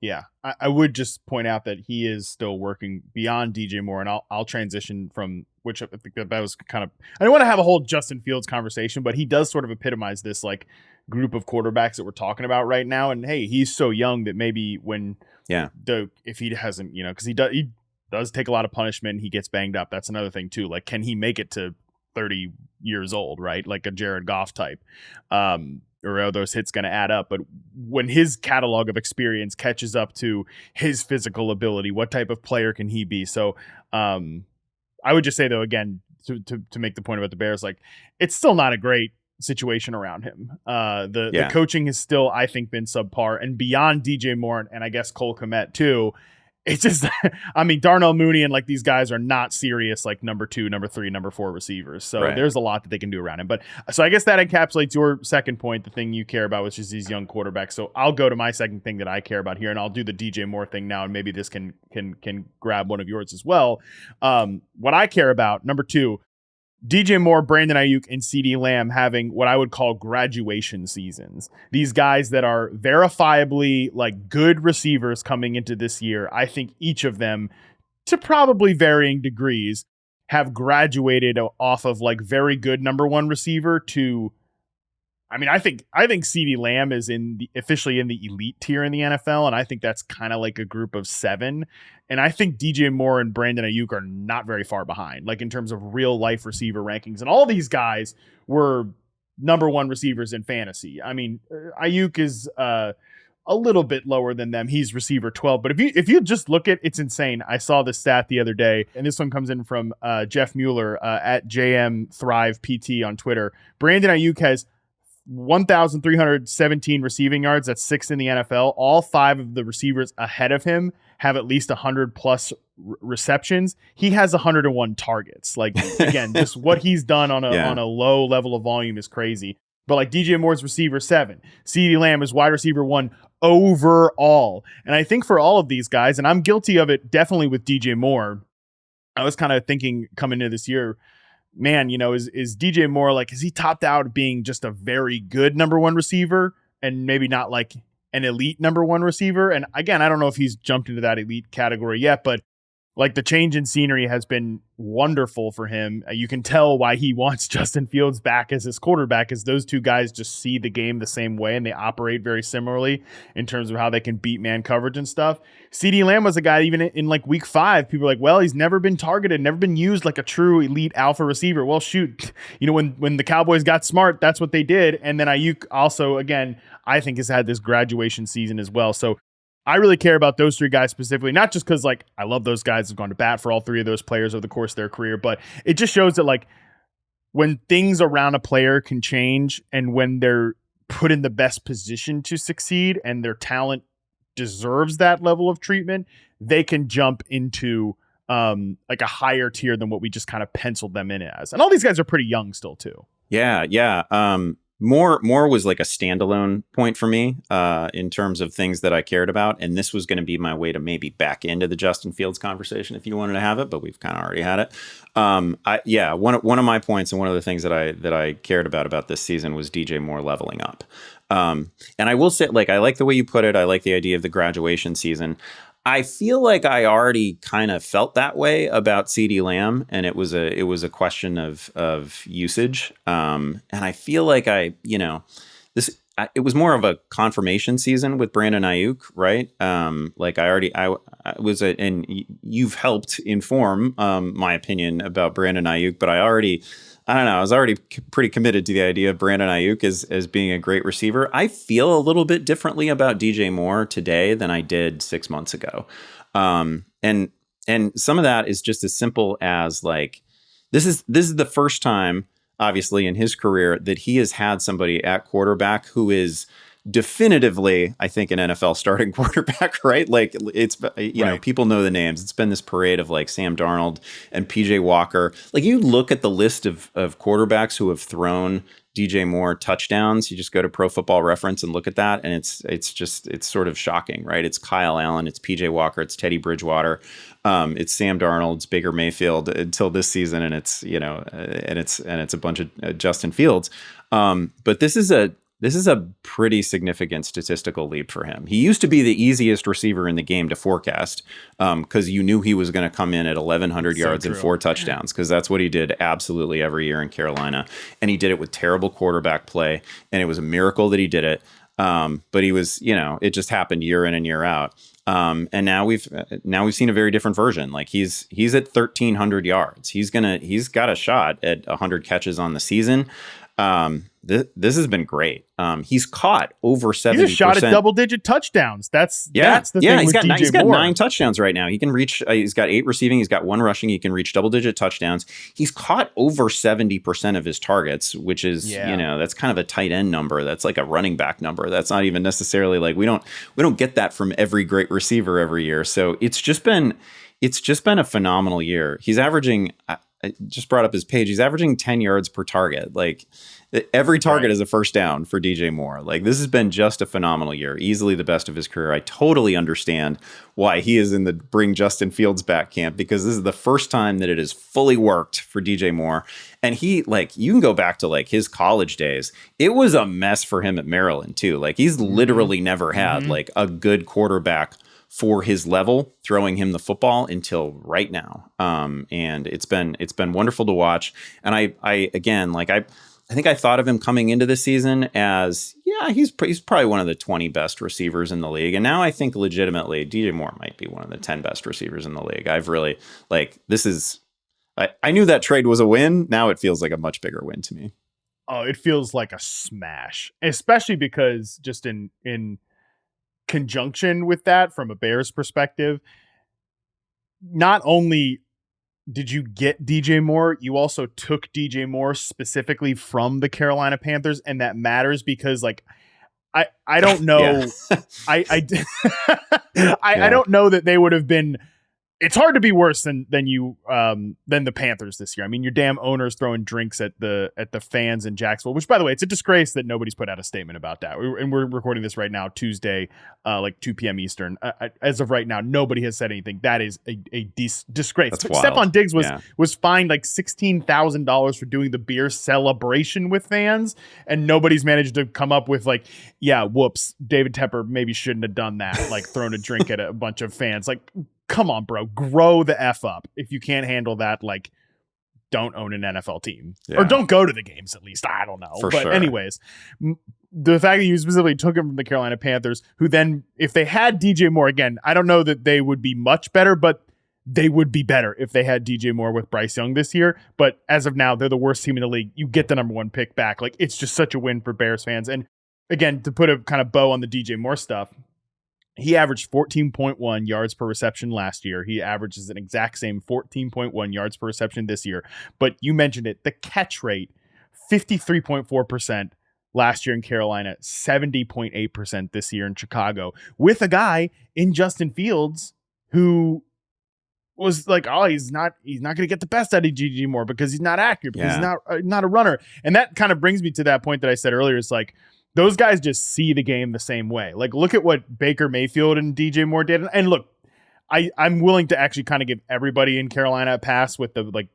Yeah, I would just point out that he is still working beyond DJ Moore, and I'll transition from which I think that was kind of, I don't want to have a whole Justin Fields conversation, but he does sort of epitomize this like group of quarterbacks that we're talking about right now. And hey, he's so young that maybe when if he hasn't, because he does take a lot of punishment, he gets banged up. That's another thing too. Like, can he make it to 30 years old, right? Like a Jared Goff type. Or are those hits going to add up? But when his catalog of experience catches up to his physical ability, what type of player can he be? So I would just say, though, again, to make the point about the Bears, like it's still not a great situation around him. The coaching has still, I think, been subpar, and beyond DJ Moore and I guess Cole Kmet too. It's just, I mean, Darnell Mooney and like these guys are not serious, like number 2, number 3, number 4 receivers. So there's a lot that they can do around him. But so I guess that encapsulates your second point, the thing you care about, which is these young quarterbacks. So I'll go to my second thing that I care about here, and I'll do the DJ Moore thing now, and maybe this can grab one of yours as well. What I care about, number 2, DJ Moore, Brandon Ayuk, and CeeDee Lamb having what I would call graduation seasons. These guys that are verifiably like good receivers coming into this year. I think each of them, to probably varying degrees, have graduated off of like very good number 1 receiver to, I mean, I think CeeDee Lamb is officially in the elite tier in the NFL, and I think that's kind of like a group of 7. And I think DJ Moore and Brandon Ayuk are not very far behind, like in terms of real life receiver rankings. And all these guys were number 1 receivers in fantasy. I mean, Ayuk is a little bit lower than them. He's receiver 12. But if you just look at, it's insane. I saw this stat the other day, and this one comes in from Jeff Mueller at JM Thrive PT on Twitter. Brandon Ayuk has 1,317 receiving yards. That's 6th in the NFL. All 5 of the receivers ahead of him have at least 100 plus receptions. He has 101 targets. Like, again, just what he's done on a low level of volume is crazy. But like DJ Moore's receiver 7, CeeDee Lamb is wide receiver 1 overall. And I think for all of these guys, and I'm guilty of it definitely with DJ Moore, I was kind of thinking coming into this year, man, is DJ Moore, like, has he topped out being just a very good number 1 receiver and maybe not like an elite number 1 receiver? And again, I don't know if he's jumped into that elite category yet, but like the change in scenery has been wonderful for him. You can tell why he wants Justin Fields back as his quarterback, is those two guys just see the game the same way and they operate very similarly in terms of how they can beat man coverage and stuff. CeeDee Lamb was a guy, even in like week 5, people are like, well, he's never been targeted, never been used like a true elite alpha receiver. Well, shoot, when the Cowboys got smart, that's what they did. And then Ayuk also, again, I think has had this graduation season as well. So I really care about those 3 guys specifically, not just because like I love those guys, have gone to bat for all 3 of those players over the course of their career, but it just shows that like when things around a player can change and when they're put in the best position to succeed and their talent deserves that level of treatment, they can jump into like a higher tier than what we just kind of penciled them in as. And all these guys are pretty young still too. Yeah. More was like a standalone point for me in terms of things that I cared about. And this was going to be my way to maybe back into the Justin Fields conversation if you wanted to have it, but we've kind of already had it. One of my points and one of the things that I cared about this season was DJ Moore leveling up. And I will say, like, I like the way you put it. I like the idea of the graduation season. I feel like I already kind of felt that way about CeeDee Lamb, and it was a question of usage. And I feel like it was more of a confirmation season with Brandon Ayuk, right? Like I was and you've helped inform my opinion about Brandon Ayuk, but I don't know. I was already pretty committed to the idea of Brandon Ayuk as being a great receiver. I feel a little bit differently about DJ Moore today than I did 6 months ago. And some of that is just as simple as like, this is the first time, obviously, in his career that he has had somebody at quarterback who is definitively, I think, an NFL starting quarterback, right? Like it's, you know, people know the names. It's been this parade of like Sam Darnold and PJ Walker. Like you look at the list of quarterbacks who have thrown DJ Moore touchdowns. You just go to Pro Football Reference and look at that. And it's sort of shocking, right? It's Kyle Allen, it's PJ Walker, it's Teddy Bridgewater. It's Sam Darnold, it's Baker Mayfield until this season. And it's, you know, and it's a bunch of Justin Fields. But this is a pretty significant statistical leap for him. He used to be the easiest receiver in the game to forecast because you knew he was going to come in at 1,100 yards and 4 touchdowns because that's what he did absolutely every year in Carolina. And he did it with terrible quarterback play. And it was a miracle that he did it. But he was, you know, it just happened year in and year out. And now we've seen a very different version. Like he's at 1,300 yards. He's got a shot at 100 catches on the season. This has been great. He's caught over 70%. He's a shot at double-digit touchdowns. That's the thing. He's got 9 touchdowns right now. He can reach. He's got 8 receiving. He's got 1 rushing. He can reach double-digit touchdowns. He's caught over 70% of his targets, which is you know, that's kind of a tight end number. That's like a running back number. That's not even necessarily like we don't get that from every great receiver every year. So it's just been a phenomenal year. He's averaging. I just brought up his page. He's averaging 10 yards per target. Like every target is a first down for DJ Moore. Like this has been just a phenomenal year, easily the best of his career. I totally understand why he is in the bring Justin Fields back camp because this is the first time that it has fully worked for DJ Moore. And he, like, you can go back to like his college days. It was a mess for him at Maryland too. Like he's literally never had like a good quarterback for his level throwing him the football until right now. And it's been wonderful to watch. And I think I thought of him coming into the season as, he's probably one of the 20 best receivers in the league. And now I think legitimately DJ Moore might be one of the 10 best receivers in the league. I've really I knew that trade was a win. Now it feels like a much bigger win to me. Oh, it feels like a smash, especially because just in conjunction with that, from a Bears perspective, not only did you get DJ Moore, you also took DJ Moore specifically from the Carolina Panthers, and that matters because, like, I don't know, I don't know that they would have been. It's hard to be worse than the Panthers this year. I mean, your damn owner's throwing drinks at the fans in Jacksonville, which, by the way, it's a disgrace that nobody's put out a statement about that. We're recording this right now, Tuesday, like 2 p.m. Eastern. As of right now, nobody has said anything. That is a disgrace. Stephon Diggs was fined like $16,000 for doing the beer celebration with fans, and nobody's managed to come up with like, whoops, David Tepper maybe shouldn't have done that, like thrown a drink at a bunch of fans. Like, come on, bro, grow the F up. If you can't handle that, like, don't own an NFL team or don't go to the games, at least. I don't know. Anyways, the fact that you specifically took him from the Carolina Panthers, who then, if they had DJ Moore again, I don't know that they would be much better, but they would be better if they had DJ Moore with Bryce Young this year. But as of now, they're the worst team in the league. You get the number 1 pick back. Like, it's just such a win for Bears fans. And again, to put a kind of bow on the DJ Moore stuff, he averaged 14.1 yards per reception last year. He averages an exact same 14.1 yards per reception this year. But you mentioned it, the catch rate, 53.4% last year in Carolina, 70.8% this year in Chicago, with a guy in Justin Fields who was like, he's not going to get the best out of DJ Moore because he's not accurate, because he's not a runner. And that kind of brings me to that point that I said earlier. It's like, those guys just see the game the same way. Like, look at what Baker Mayfield and DJ Moore did. And look, I'm willing to actually kind of give everybody in Carolina a pass with the like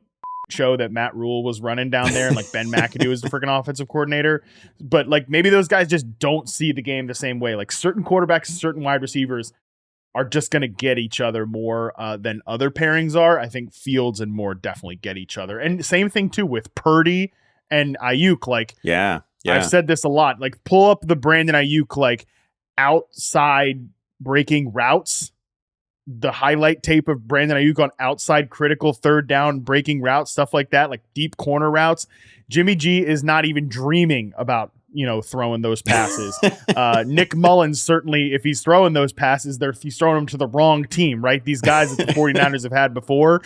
show that Matt Rule was running down there, and like Ben McAdoo was the freaking offensive coordinator. But like, maybe those guys just don't see the game the same way. Like, certain quarterbacks, certain wide receivers, are just going to get each other more than other pairings are. I think Fields and Moore definitely get each other. And same thing too with Purdy and Ayuk. Like, Yeah. I've said this a lot. Like, pull up the Brandon Ayuk like outside breaking routes, the highlight tape of Brandon Ayuk on outside critical third down breaking routes, stuff like that, like deep corner routes. Jimmy G is not even dreaming about, throwing those passes. Nick Mullins, certainly, if he's throwing those passes, he's throwing them to the wrong team, right? These guys that the 49ers have had before.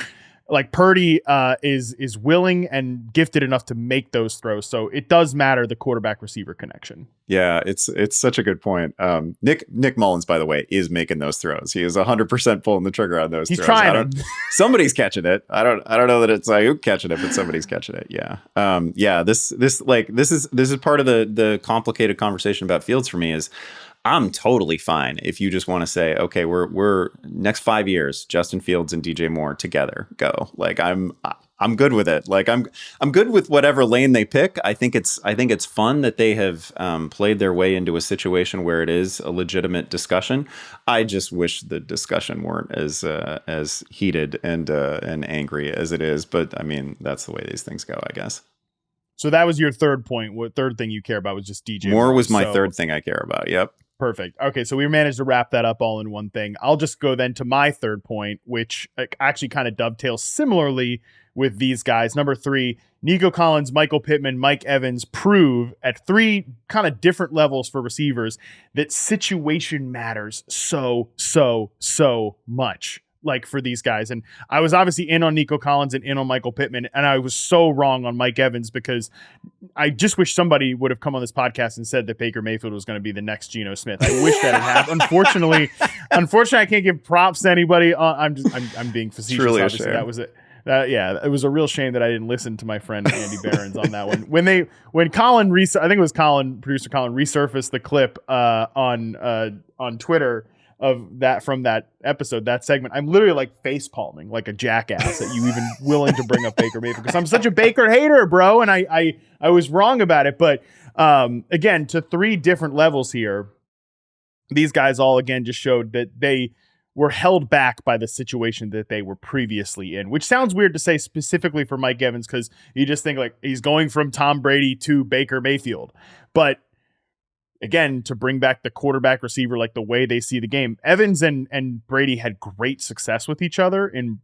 Like, Purdy is willing and gifted enough to make those throws. So it does matter, the quarterback receiver connection. Yeah, it's such a good point. Nick Mullins, by the way, is making those throws. He is 100% pulling the trigger on those He's throws. Trying. Somebody's catching it. I don't know that it's Ayuk catching it, but somebody's catching it. Yeah. This is part of the complicated conversation about Fields for me is I'm totally fine if you just want to say, okay, we're next 5 years, Justin Fields and DJ Moore together, go. Like, I'm good with it. Like, I'm good with whatever lane they pick. I think it's fun that they have played their way into a situation where it is a legitimate discussion. I just wish the discussion weren't as heated and angry as it is. But I mean, that's the way these things go, I guess. So that was your third point. What third thing you care about was just DJ Moore was my third thing I care about. Yep. Perfect. Okay, so we managed to wrap that up all in one thing. I'll just go then to my third point, which actually kind of dovetails similarly with these guys. Number 3, Nico Collins, Michael Pittman, Mike Evans prove at 3 kind of different levels for receivers that situation matters so much. Like, for these guys. And I was obviously in on Nico Collins and in on Michael Pittman, and I was so wrong on Mike Evans because I just wish somebody would have come on this podcast and said that Baker Mayfield was going to be the next Geno Smith. I wish that had happened. Unfortunately, I can't give props to anybody. I'm being facetious. Truly obviously, that was it. It was a real shame that I didn't listen to my friend Andy Behrens on that one. When Colin, I think it was producer Colin, resurfaced the clip on Twitter of that from that episode, that segment, I'm literally like face palming like a jackass that you even willing to bring up Baker Mayfield, because I'm such a Baker hater, bro. And I was wrong about it. But again, to 3 different levels here, these guys all again just showed that they were held back by the situation that they were previously in, which sounds weird to say specifically for Mike Evans, because you just think like he's going from Tom Brady to Baker Mayfield. But again, to bring back the quarterback receiver, like the way they see the game, Evans and Brady had great success with each other in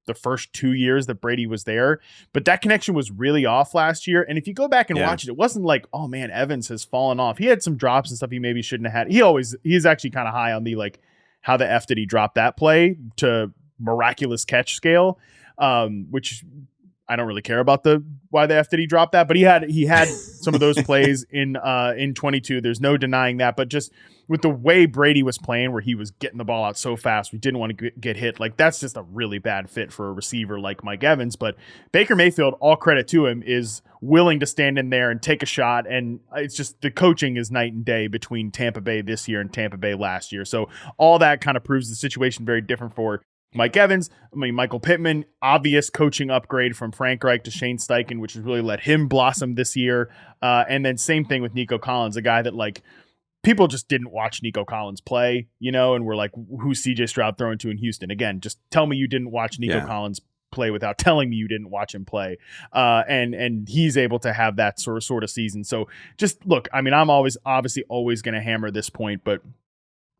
the first 2 years that Brady was there. But that connection was really off last year. And if you go back and watch it, it wasn't like, oh man, Evans has fallen off. He had some drops and stuff he maybe shouldn't have had. He's actually kind of high on the like, how the F did he drop that play to miraculous catch scale, which I don't really care about why the F did he drop that, but he had some of those plays in 22. There's no denying that, but just with the way Brady was playing, where he was getting the ball out so fast, we didn't want to get hit. Like, that's just a really bad fit for a receiver like Mike Evans. But Baker Mayfield, all credit to him, is willing to stand in there and take a shot. And it's just, the coaching is night and day between Tampa Bay this year and Tampa Bay last year. So all that kind of proves the situation very different for Mike Evans. I mean, Michael Pittman, obvious coaching upgrade from Frank Reich to Shane Steichen, which has really let him blossom this year. And then same thing with Nico Collins, a guy that like people just didn't watch Nico Collins play, and we're like, who's CJ Stroud throwing to in Houston? Again, just tell me you didn't watch Nico Collins play without telling me you didn't watch him play. And he's able to have that sort of season. So just look, I mean, I'm obviously always going to hammer this point, but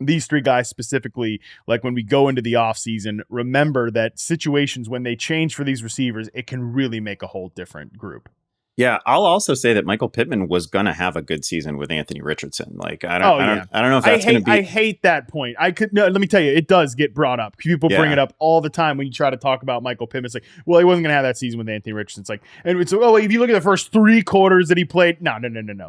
these 3 guys specifically, like when we go into the offseason, remember that situations, when they change for these receivers, it can really make a whole different group. Yeah, I'll also say that Michael Pittman was going to have a good season with Anthony Richardson. Like, I don't know if that's going to be. I hate that point. Let me tell you, it does get brought up. People bring it up all the time when you try to talk about Michael Pittman. It's like, well, he wasn't going to have that season with Anthony Richardson. It's like, and it's, oh, if you look at the first 3 quarters that he played, no.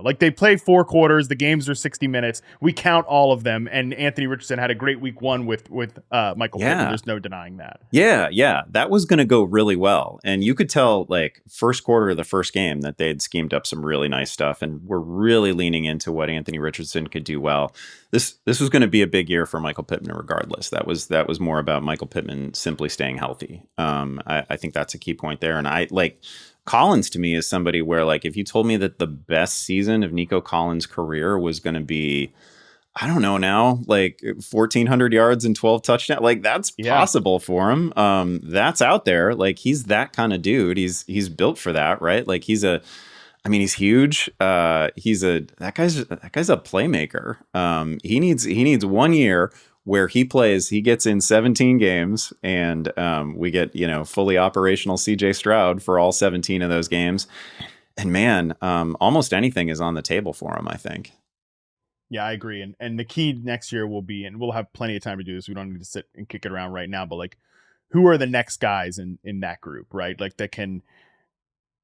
Like, they played 4 quarters. The games are 60 minutes. We count all of them. And Anthony Richardson had a great week 1 with Michael Pittman. There's no denying that. Yeah, that was going to go really well, and you could tell, like, first quarter of the first game, that they had schemed up some really nice stuff and were really leaning into what Anthony Richardson could do well. This was going to be a big year for Michael Pittman regardless. That was more about Michael Pittman simply staying healthy. I think that's a key point there. And I like Collins, to me, is somebody where, like, if you told me that the best season of Nico Collins' career was going to be I don't know now, like 1,400 yards and 12 touchdowns. Like that's possible for him. That's out there. Like he's that kind of dude. He's built for that, right? Like he's huge. That guy's a playmaker. He needs 1 year where he gets in 17 games and we get, fully operational CJ Stroud for all 17 of those games. And man, almost anything is on the table for him, I think. Yeah, I agree. And the key next year will be, and we'll have plenty of time to do this. We don't need to sit and kick it around right now, but like, who are the next guys in that group, right? Like that can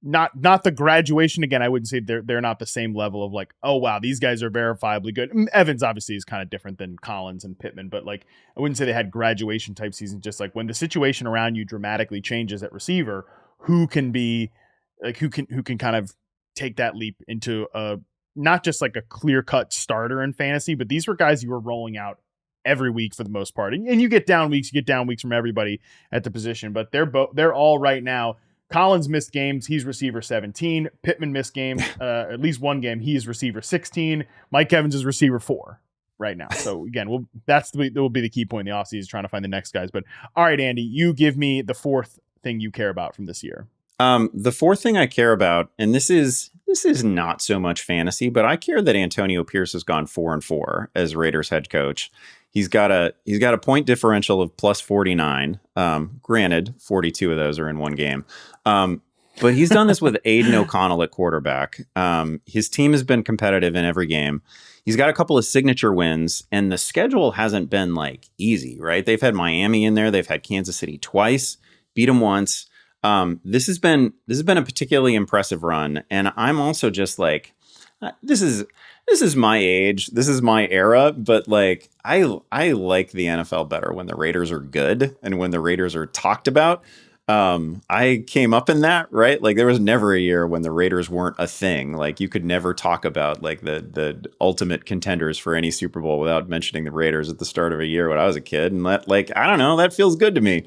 not the graduation again. I wouldn't say they're not the same level of like, oh wow, these guys are verifiably good. Evans obviously is kind of different than Collins and Pittman, but like I wouldn't say they had graduation type seasons. Just like when the situation around you dramatically changes at receiver, who can kind of take that leap into a not just like a clear-cut starter in fantasy, but these were guys you were rolling out every week for the most part. And you get down weeks from everybody at the position, but they're all right now. Collins missed games. He's receiver 17. Pittman missed games, at least one game. He's receiver 16. Mike Evans is receiver 4 right now. So again, that will be the key point in the offseason, trying to find the next guys. But all right, Andy, you give me the fourth thing you care about from this year. The fourth thing I care about, and this is not so much fantasy, but I care that Antonio Pierce has gone 4-4 as Raiders head coach. He's got a point differential of plus 49. Granted, 42 of those are in one game. But he's done this with Aiden O'Connell at quarterback. His team has been competitive in every game. He's got a couple of signature wins, and the schedule hasn't been like easy, right? They've had Miami in there. They've had Kansas City twice, beat them once. This has been a particularly impressive run, and I'm also just like, this is my age, this is my era, but like I like the NFL better when the Raiders are good and when the Raiders are talked about. I came up in that, right? Like there was never a year when the Raiders weren't a thing. Like you could never talk about like the ultimate contenders for any Super Bowl without mentioning the Raiders at the start of a year when I was a kid, and that, like, I don't know, that feels good to me.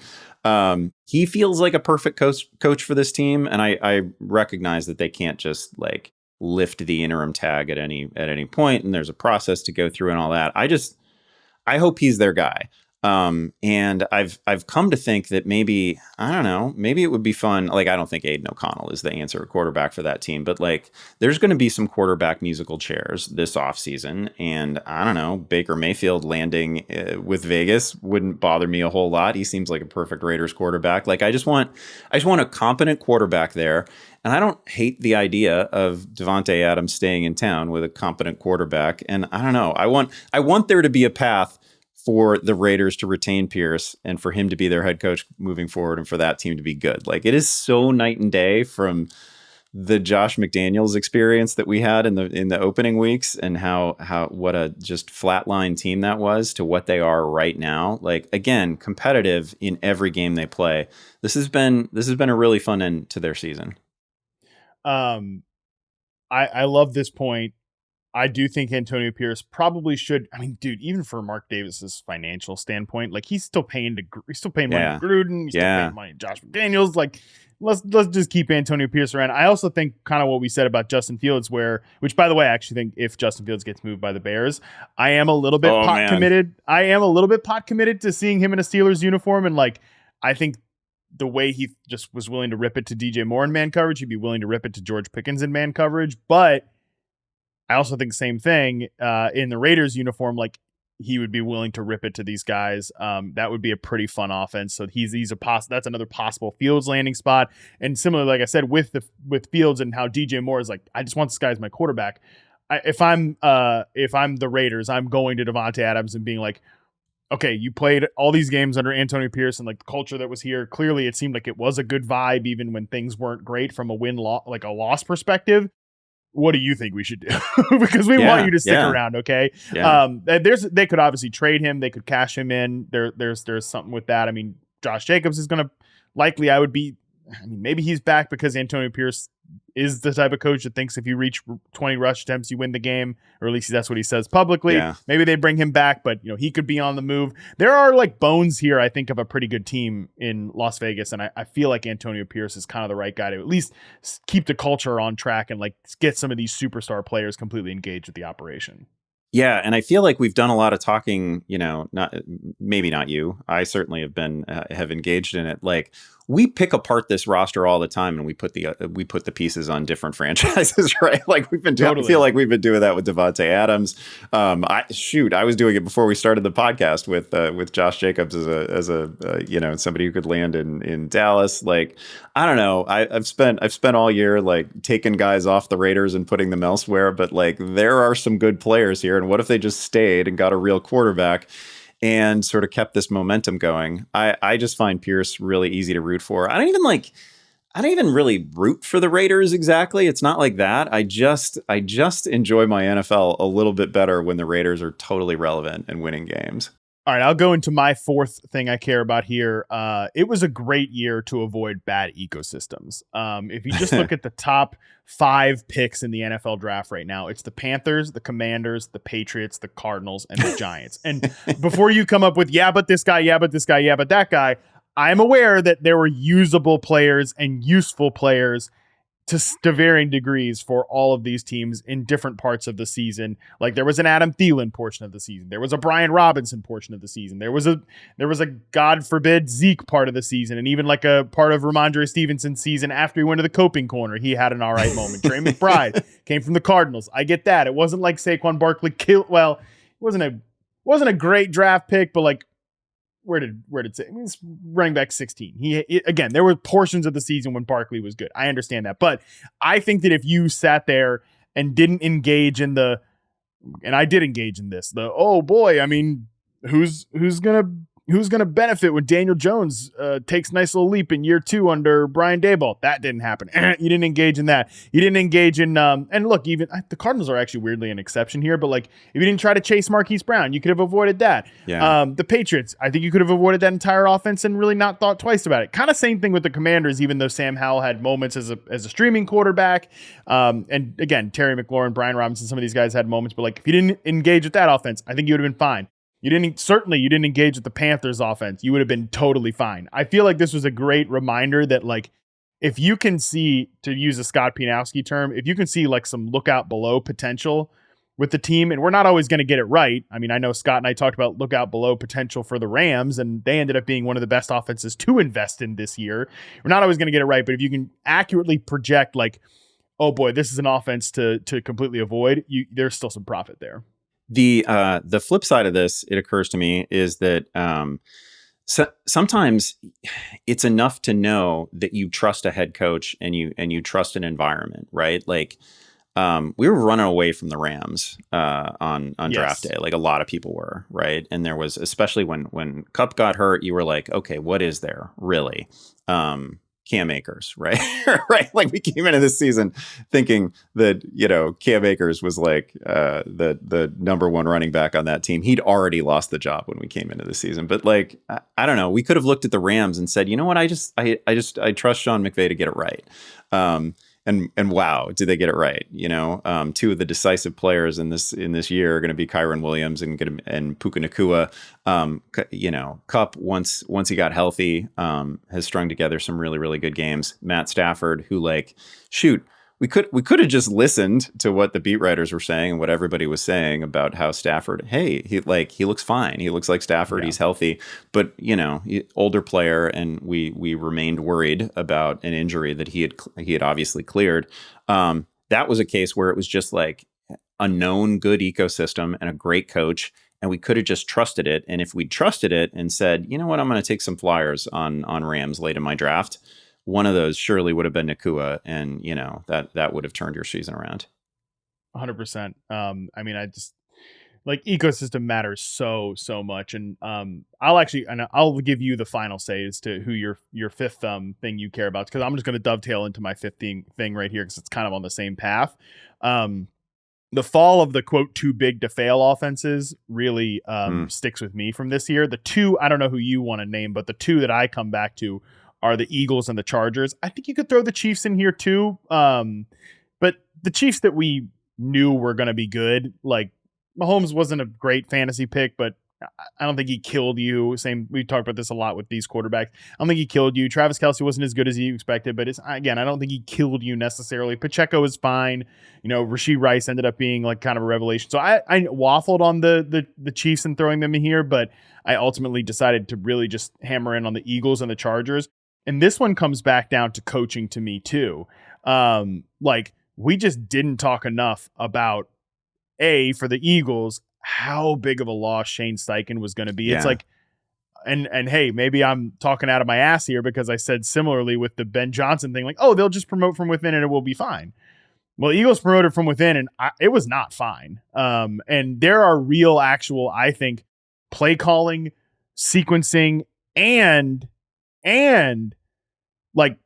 He feels like a perfect coach for this team, and I recognize that they can't just like lift the interim tag at any point, and there's a process to go through and all that. I hope he's their guy. And I've come to think that maybe, I don't know, maybe it would be fun. Like, I don't think Aiden O'Connell is the answer quarterback for that team, but like, there's going to be some quarterback musical chairs this offseason. And I don't know, Baker Mayfield landing with Vegas wouldn't bother me a whole lot. He seems like a perfect Raiders quarterback. Like, I just want a competent quarterback there. And I don't hate the idea of Devontae Adams staying in town with a competent quarterback. And I don't know, I want there to be a path for the Raiders to retain Pierce and for him to be their head coach moving forward and for that team to be good. Like, it is so night and day from the Josh McDaniels experience that we had in the opening weeks and what a just flatline team that was to what they are right now. Like, again, competitive in every game they play. This has been a really fun end to their season. I love this point. I do think Antonio Pierce probably should. I mean, dude, even for Mark Davis's financial standpoint, like he's still paying money to Gruden. He's still paying money to Josh McDaniels. Like, let's just keep Antonio Pierce around. I also think kind of what we said about Justin Fields, which by the way, I actually think if Justin Fields gets moved by the Bears, I am a little bit committed. I am a little bit committed to seeing him in a Steelers uniform. And like, I think the way he just was willing to rip it to DJ Moore in man coverage, he'd be willing to rip it to George Pickens in man coverage. But I also think the same thing in the Raiders uniform. Like, he would be willing to rip it to these guys. That would be a pretty fun offense. So that's another possible Fields landing spot. And similarly, like I said, with Fields and how DJ Moore is like, I just want this guy as my quarterback. If I'm the Raiders, I'm going to Devontae Adams and being like, okay, you played all these games under Antonio Pierce and like the culture that was here. Clearly, it seemed like it was a good vibe, even when things weren't great from a a loss perspective. What do you think we should do? Because we want you to stick around, okay? Yeah. They could obviously trade him. They could cash him in. There's something with that. I mean, Josh Jacobs is going to likely, maybe he's back because Antonio Pierce is the type of coach that thinks if you reach 20 rush attempts, you win the game, or at least that's what he says publicly. Yeah. Maybe they bring him back, but he could be on the move. There are like bones here, I think, of a pretty good team in Las Vegas, and I feel like Antonio Pierce is kind of the right guy to at least keep the culture on track and like get some of these superstar players completely engaged with the operation. Yeah, and I feel like we've done a lot of talking, not maybe not you. I certainly have engaged in it. Like we pick apart this roster all the time and we put the pieces on different franchises, right? Like we've been doing, I feel like we've been doing that with Devontae Adams. I was doing it before we started the podcast with Josh Jacobs as a somebody who could land in Dallas. Like I don't know. I've spent all year like taking guys off the Raiders and putting them elsewhere, but like there are some good players here. And what if they just stayed and got a real quarterback and sort of kept this momentum going? I just find Pierce really easy to root for. I don't even really root for the Raiders exactly. It's not like that. I just enjoy my NFL a little bit better when the Raiders are totally relevant and winning games. All right, I'll go into my fourth thing I care about here. It was a great year to avoid bad ecosystems. If you just look at the top 5 picks in the NFL draft right now, it's the Panthers, the Commanders, the Patriots, the Cardinals, and the Giants. And before you come up with, yeah, but this guy, yeah, but this guy, yeah, but that guy, I'm aware that there were usable players and useful players to varying degrees for all of these teams in different parts of the season. Like there was an Adam Thielen portion of the season. There was a Brian Robinson portion of the season. There was a God forbid Zeke part of the season. And even like a part of Ramondre Stevenson's season after he went to the coping corner, he had an all right moment. Trey McBride came from the Cardinals. I get that. It wasn't like Saquon Barkley killed. Well, it wasn't a great draft pick, but like, where did he's running back 16. Again, there were portions of the season when Barkley was good. I understand that. But I think that if you sat there and didn't engage in and I did engage in this, oh boy, I mean, who's going to benefit when Daniel Jones takes a nice little leap in year 2 under Brian Daboll? That didn't happen. You didn't engage in that. You didn't engage in, and look, even the Cardinals are actually weirdly an exception here, but like if you didn't try to chase Marquise Brown, you could have avoided that. Yeah. The Patriots, I think you could have avoided that entire offense and really not thought twice about it. Kind of same thing with the Commanders, even though Sam Howell had moments as a streaming quarterback. And again, Terry McLaurin, Brian Robinson, some of these guys had moments, but like if you didn't engage with that offense, I think you would have been fine. You didn't engage with the Panthers offense. You would have been totally fine. I feel like this was a great reminder that like, if you can see, to use a Scott Pianowski term, if you can see like some lookout below potential with the team, and we're not always going to get it right. I mean, I know Scott and I talked about lookout below potential for the Rams, and they ended up being one of the best offenses to invest in this year. We're not always going to get it right, but if you can accurately project like, oh boy, this is an offense to completely avoid, there's still some profit there. The flip side of this, it occurs to me, is that sometimes it's enough to know that you trust a head coach and you trust an environment, right? Like we were running away from the Rams on draft day, like a lot of people were, right? And there was, especially when Kupp got hurt, you were like, okay, what is there really? Cam Akers, right? Right. Like we came into this season thinking that, Cam Akers was like the number 1 running back on that team. He'd already lost the job when we came into the season. But like, I don't know, we could have looked at the Rams and said, you know what? I trust Sean McVay to get it right. And wow, did they get it right? 2 of the decisive players in this year are going to be Kyron Williams and Puka Nacua. Kupp, once he got healthy, has strung together some really, really good games. Matt Stafford, who we could have just listened to what the beat writers were saying and what everybody was saying about how Stafford, hey, he looks fine. He looks like Stafford. Yeah. He's healthy, but older player, and we remained worried about an injury that he had obviously cleared. That was a case where it was just like a known good ecosystem and a great coach, and we could have just trusted it. And if we trusted it and said, you know what, I'm going to take some flyers on Rams late in my draft, one of those surely would have been Nacua, and that would have turned your season around. 100%. I mean, I just like ecosystem matters so much, and I'll give you the final say as to who your fifth thing you care about, because I'm just going to dovetail into my fifth thing right here because it's kind of on the same path. The fall of the quote too big to fail offenses really sticks with me from this year. The 2, I don't know who you want to name, but the 2 that I come back to are the Eagles and the Chargers. I think you could throw the Chiefs in here too. But the Chiefs that we knew were going to be good, like Mahomes wasn't a great fantasy pick, but I don't think he killed you. We talked about this a lot with these quarterbacks. I don't think he killed you. Travis Kelce wasn't as good as you expected, but again, I don't think he killed you necessarily. Pacheco is fine. Rashee Rice ended up being like kind of a revelation. So I waffled on the Chiefs and throwing them in here, but I ultimately decided to really just hammer in on the Eagles and the Chargers. And this one comes back down to coaching to me too. We just didn't talk enough about for the Eagles, how big of a loss Shane Steichen was going to be. Yeah. It's like, and hey, maybe I'm talking out of my ass here because I said similarly with the Ben Johnson thing, like, oh, they'll just promote from within and it will be fine. Well, Eagles promoted from within and it was not fine. And there are real, actual, I think, play calling, sequencing, and like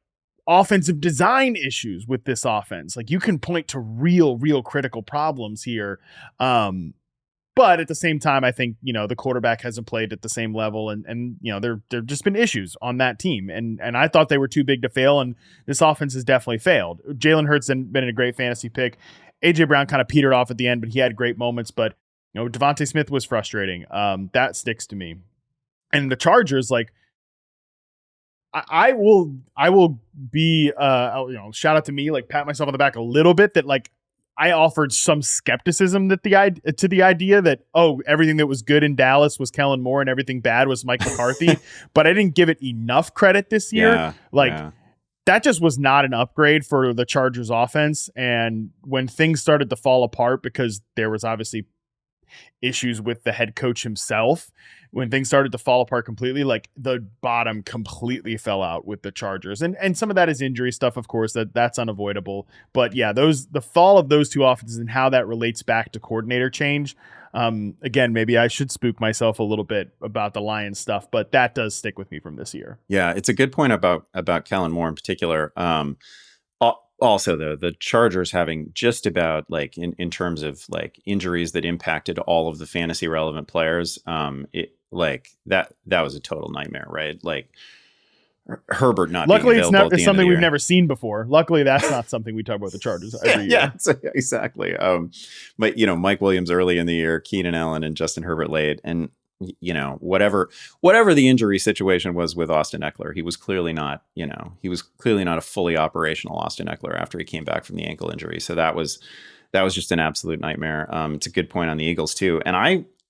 offensive design issues with this offense. Like you can point to real critical problems here. But at the same time, I think, the quarterback hasn't played at the same level and there've just been issues on that team. And I thought they were too big to fail. And this offense has definitely failed. Jalen Hurts has been a great fantasy pick. AJ Brown kind of petered off at the end, but he had great moments. But, Devontae Smith was frustrating. That sticks to me. And the Chargers, like, I will be, shout out to me, like pat myself on the back a little bit that like I offered some skepticism to the idea that, everything that was good in Dallas was Kellen Moore and everything bad was Mike McCarthy, but I didn't give it enough credit this year. That just was not an upgrade for the Chargers offense. And when things started to fall apart, because there was obviously issues with the head coach himself, when things started to fall apart completely, like the bottom completely fell out with the Chargers. And some of that is injury stuff, of course, that's unavoidable. But yeah, the fall of those two offenses and how that relates back to coordinator change. Again, maybe I should spook myself a little bit about the Lions stuff, but that does stick with me from this year. Yeah, it's a good point about Kellen Moore in particular. Also, though, the Chargers having just about like in terms of like injuries that impacted all of the fantasy relevant players, that was a total nightmare, right? Like Herbert not. Luckily, being available it's something we've never seen before. Luckily, that's not something we talk about the Chargers every year. Yeah, exactly. But Mike Williams early in the year, Keenan Allen and Justin Herbert late, and whatever the injury situation was with Austin Eckler, he was clearly not a fully operational Austin Eckler after he came back from the ankle injury. So that was just an absolute nightmare. It's a good point on the Eagles too. And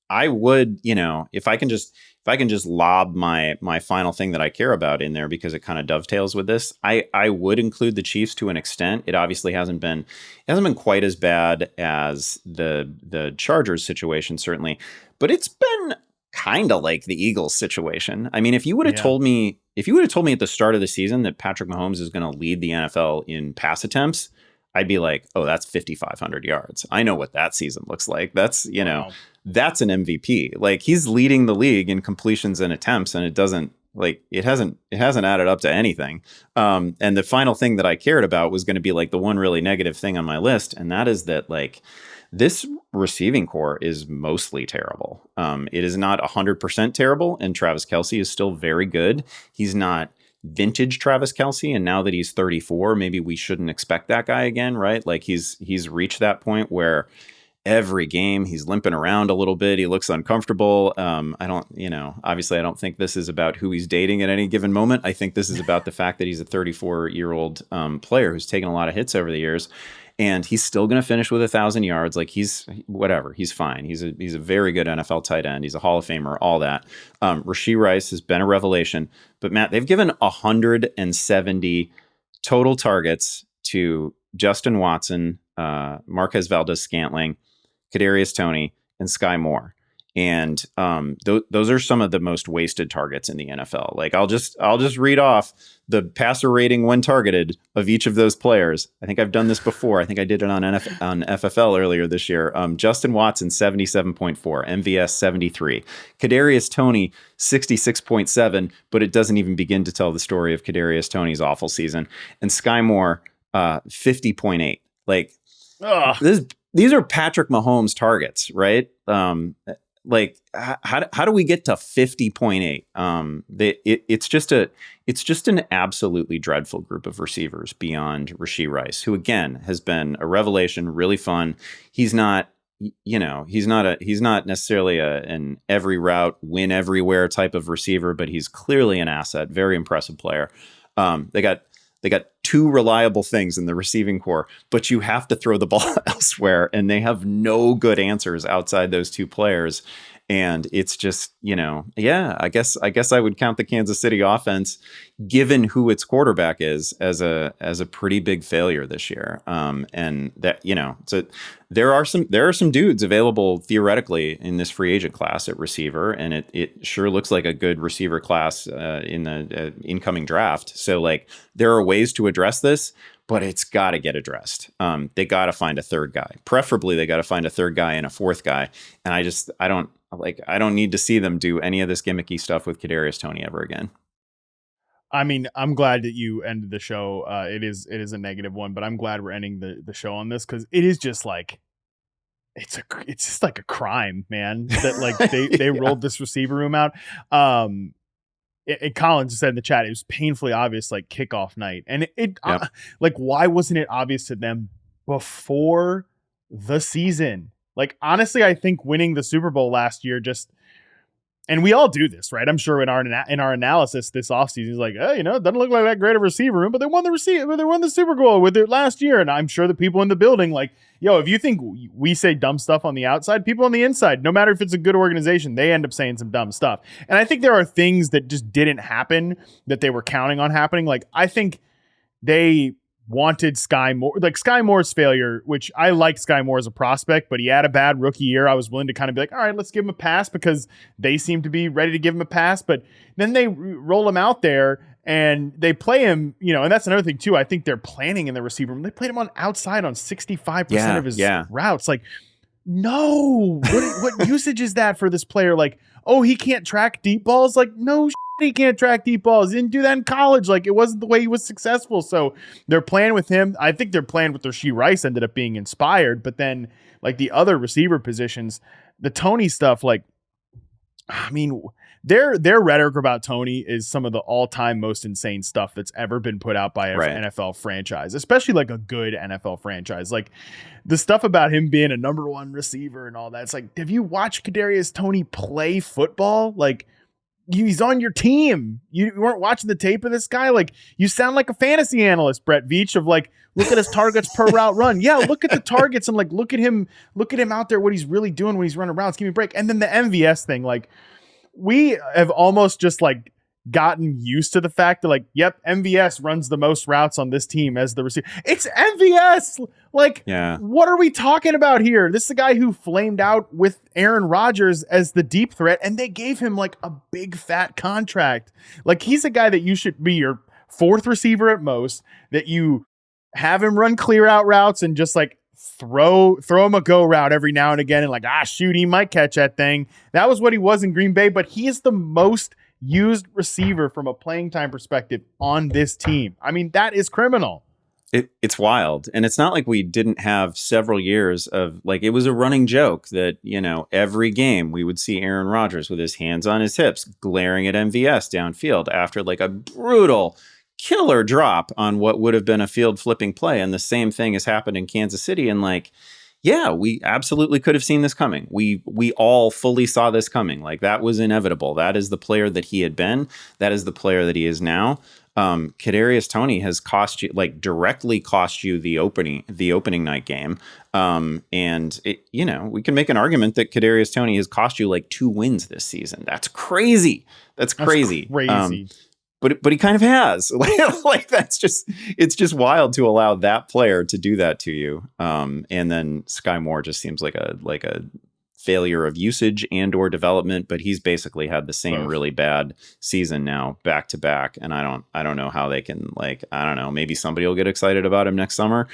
I would, if I can just lob my final thing that I care about in there, because it kind of dovetails with this, I would include the Chiefs to an extent. It obviously hasn't been quite as bad as the Chargers situation, certainly, but it's been kind of like the Eagles situation. I mean, if you would have told me at the start of the season that Patrick Mahomes is going to lead the NFL in pass attempts, I'd be like, oh, that's 5,500 yards. I know what that season looks like. That's, that's an MVP. Like he's leading the league in completions and attempts, and it hasn't added up to anything. And the final thing that I cared about was going to be like the one really negative thing on my list. And that is that like, this receiving core is mostly terrible. It is not 100% terrible, and Travis Kelce is still very good. He's not vintage Travis Kelce, and now that he's 34, maybe we shouldn't expect that guy again, right? Like he's reached that point where every game he's limping around a little bit. He looks uncomfortable. Obviously I don't think this is about who he's dating at any given moment. I think this is about the fact that he's a 34-year-old player who's taken a lot of hits over the years. And he's still going to finish with 1,000 yards. Like he's fine. He's a very good NFL tight end. He's a Hall of Famer, all that. Rashee Rice has been a revelation, but Matt, they've given 170 total targets to Justin Watson, Marquez Valdes-Scantling, Kadarius Toney, and Sky Moore. And those are some of the most wasted targets in the NFL. Like I'll just read off the passer rating when targeted of each of those players. I think I've done this before. I think I did it on FFL earlier this year. Justin Watson 77.4, MVS 73, Kadarius Toney 66.7, but it doesn't even begin to tell the story of Kadarius Toney's awful season. And Sky Moore 50.8. Like these are Patrick Mahomes targets, right? Like how do we get to 50.8? It's just an absolutely dreadful group of receivers beyond Rashee Rice, who again has been a revelation, really fun. He's not he's not necessarily an every route win everywhere type of receiver, but he's clearly an asset, very impressive player. They got two reliable things in the receiving core, but you have to throw the ball elsewhere, and they have no good answers outside those two players. And it's just, I guess I would count the Kansas City offense, given who its quarterback is, as a pretty big failure this year. And that, so there are some dudes available theoretically in this free agent class at receiver, and it sure looks like a good receiver class in the incoming draft. So like there are ways to address this, but it's got to get addressed. They got to find a third guy. Preferably, they got to find a third guy and a fourth guy. And I don't need to see them do any of this gimmicky stuff with Kadarius Toney ever again. I mean, I'm glad that you ended the show. It is a negative one, but I'm glad we're ending the show on this, because it is just like it's just like a crime, man. That like they rolled this receiver room out. Colin just said in the chat, it was painfully obvious, like kickoff night, and like why wasn't it obvious to them before the season? Like, honestly, I think winning the Super Bowl last year and we all do this, right? I'm sure in our analysis this offseason is like, it doesn't look like that great of a receiver room, but they won the Super Bowl with it last year. And I'm sure the people in the building, like, if you think we say dumb stuff on the outside, people on the inside, no matter if it's a good organization, they end up saying some dumb stuff. And I think there are things that just didn't happen that they were counting on happening. Like, I think they wanted Sky Moore, like Sky Moore's failure, which I liked Sky Moore as a prospect, but he had a bad rookie year. I was willing to kind of be like, all right, let's give him a pass, because they seem to be ready to give him a pass. But then they roll him out there and they play him, and that's another thing too. I think they're planning in the receiver room. They played him on outside on 65% of his routes. Like, no, what usage is that for this player? Like, oh, he can't track deep balls. Like, no, he can't track deep balls. He didn't do that in college. Like, it wasn't the way he was successful. So they're playing with him. I think they're playing with Rashee Rice ended up being inspired, but then like the other receiver positions, the Toney stuff, like, I mean, their rhetoric about Toney is some of the all-time most insane stuff that's ever been put out by an NFL franchise, especially like a good NFL franchise. Like the stuff about him being a number one receiver and all that. It's like, have you watched Kadarius Toney play football? Like, he's on your team. You weren't watching the tape of this guy. Like, you sound like a fantasy analyst, Brett Veach, of like, look at his targets per route run. Yeah, look at the targets and like, look at him out there, what he's really doing when he's running routes. Give me a break. And then the MVS thing, like, we have almost just like gotten used to the fact that like, yep, MVS runs the most routes on this team as the receiver. It's MVS. Like, what are we talking about here? This is a guy who flamed out with Aaron Rodgers as the deep threat, and they gave him like a big fat contract. Like, he's a guy that you should be your fourth receiver at most, that you have him run clear out routes and just like throw him a go route every now and again, and like, shoot, he might catch that thing. That was what he was in Green Bay, but he is the most used receiver from a playing time perspective on this team. I mean, that is criminal. It's wild. And it's not like we didn't have several years of like, it was a running joke that, every game we would see Aaron Rodgers with his hands on his hips, glaring at MVS downfield after like a brutal killer drop on what would have been a field flipping play. And the same thing has happened in Kansas City. And like, yeah, we absolutely could have seen this coming. We all fully saw this coming. Like, that was inevitable. That is the player that he had been. That is the player that he is now. Kadarius Toney has cost you, like, directly cost you the opening night game. And it, we can make an argument that Kadarius Toney has cost you like 2 wins this season. That's crazy. That's crazy. But he kind of has. Like it's just wild to allow that player to do that to you. And then Sky Moore just seems like a failure of usage and or development, but he's basically had the same really bad season now back to back. And I don't know how they can, like, I don't know, maybe somebody will get excited about him next summer.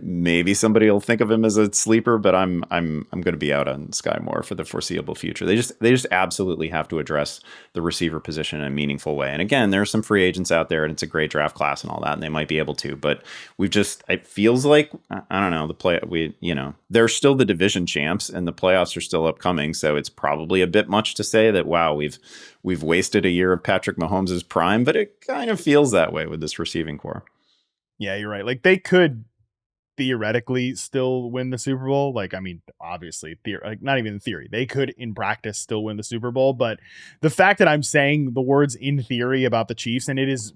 Maybe somebody will think of him as a sleeper, but I'm going to be out on Sky Moore for the foreseeable future. They just absolutely have to address the receiver position in a meaningful way. And again, there are some free agents out there, and it's a great draft class and all that, and they might be able to, but it feels like, I don't know, they're still the division champs and the playoffs are still upcoming. So it's probably a bit much to say that, wow, we've wasted a year of Patrick Mahomes' prime, but it kind of feels that way with this receiving core. Yeah, you're right. Like, they could theoretically still win the Super Bowl. Like, I mean, obviously, not even in theory. They could, in practice, still win the Super Bowl. But the fact that I'm saying the words in theory about the Chiefs, and it is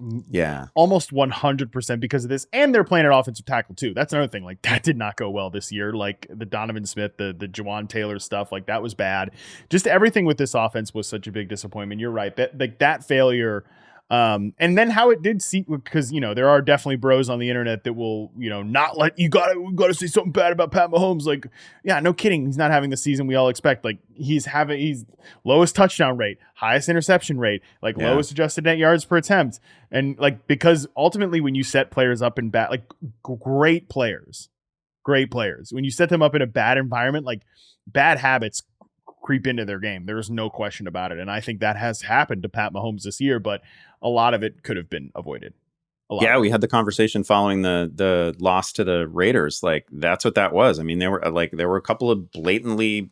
almost 100% because of this, and they're playing at offensive tackle too. That's another thing. Like, that did not go well this year. Like, the Donovan Smith, the Jawan Taylor stuff, like, that was bad. Just everything with this offense was such a big disappointment. You're right. That failure. And then how it did see, because, there are definitely bros on the internet that will, not let we gotta say something bad about Pat Mahomes. Like, yeah, no kidding. He's not having the season we all expect. Like, he's lowest touchdown rate, highest interception rate, like lowest adjusted net yards per attempt. And like, because ultimately when you set players up in bad, like great players, when you set them up in a bad environment, like bad habits creep into their game. There's no question about it. And I think that has happened to Pat Mahomes this year, but a lot of it could have been avoided. Yeah, we had the conversation following the loss to the Raiders. Like, that's what that was. I mean, there were a couple of blatantly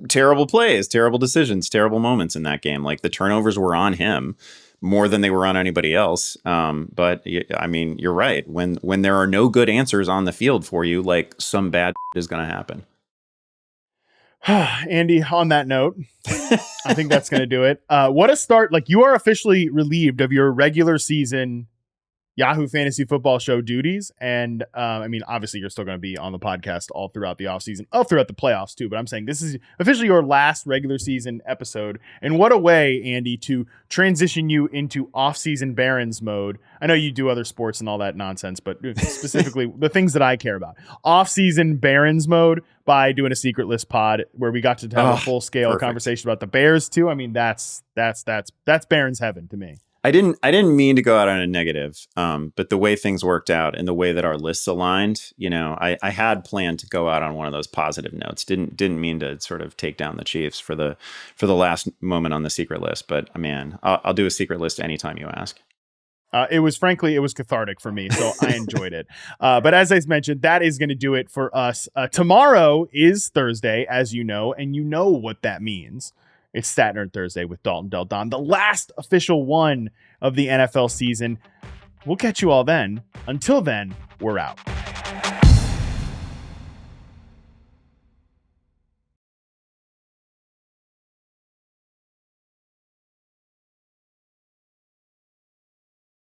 terrible plays, terrible decisions, terrible moments in that game. Like, the turnovers were on him more than they were on anybody else. But I mean, you're right. When there are no good answers on the field for you, like, some bad is going to happen. Andy, on that note, I think that's going to do it. What a start. Like, you are officially relieved of your regular season Yahoo Fantasy Football Show duties. And I mean, obviously, you're still going to be on the podcast all throughout the offseason, all throughout the playoffs, too. But I'm saying this is officially your last regular season episode. And what a way, Andy, to transition you into offseason Behrens mode. I know you do other sports and all that nonsense, but specifically the things that I care about. Offseason Behrens mode by doing a secret list pod where we got to have a full scale conversation about the Bears, too. I mean, that's Behrens heaven to me. I didn't mean to go out on a negative, but the way things worked out and the way that our lists aligned, I had planned to go out on one of those positive notes. Didn't mean to sort of take down the Chiefs for the last moment on the secret list. But man, I'll do a secret list anytime you ask. It was cathartic for me, so I enjoyed it. But as I mentioned, that is going to do it for us. Tomorrow is Thursday, as you know, and you know what that means. It's Stat Nerd Thursday with Dalton Del Don, the last official one of the NFL season. We'll catch you all then. Until then, we're out.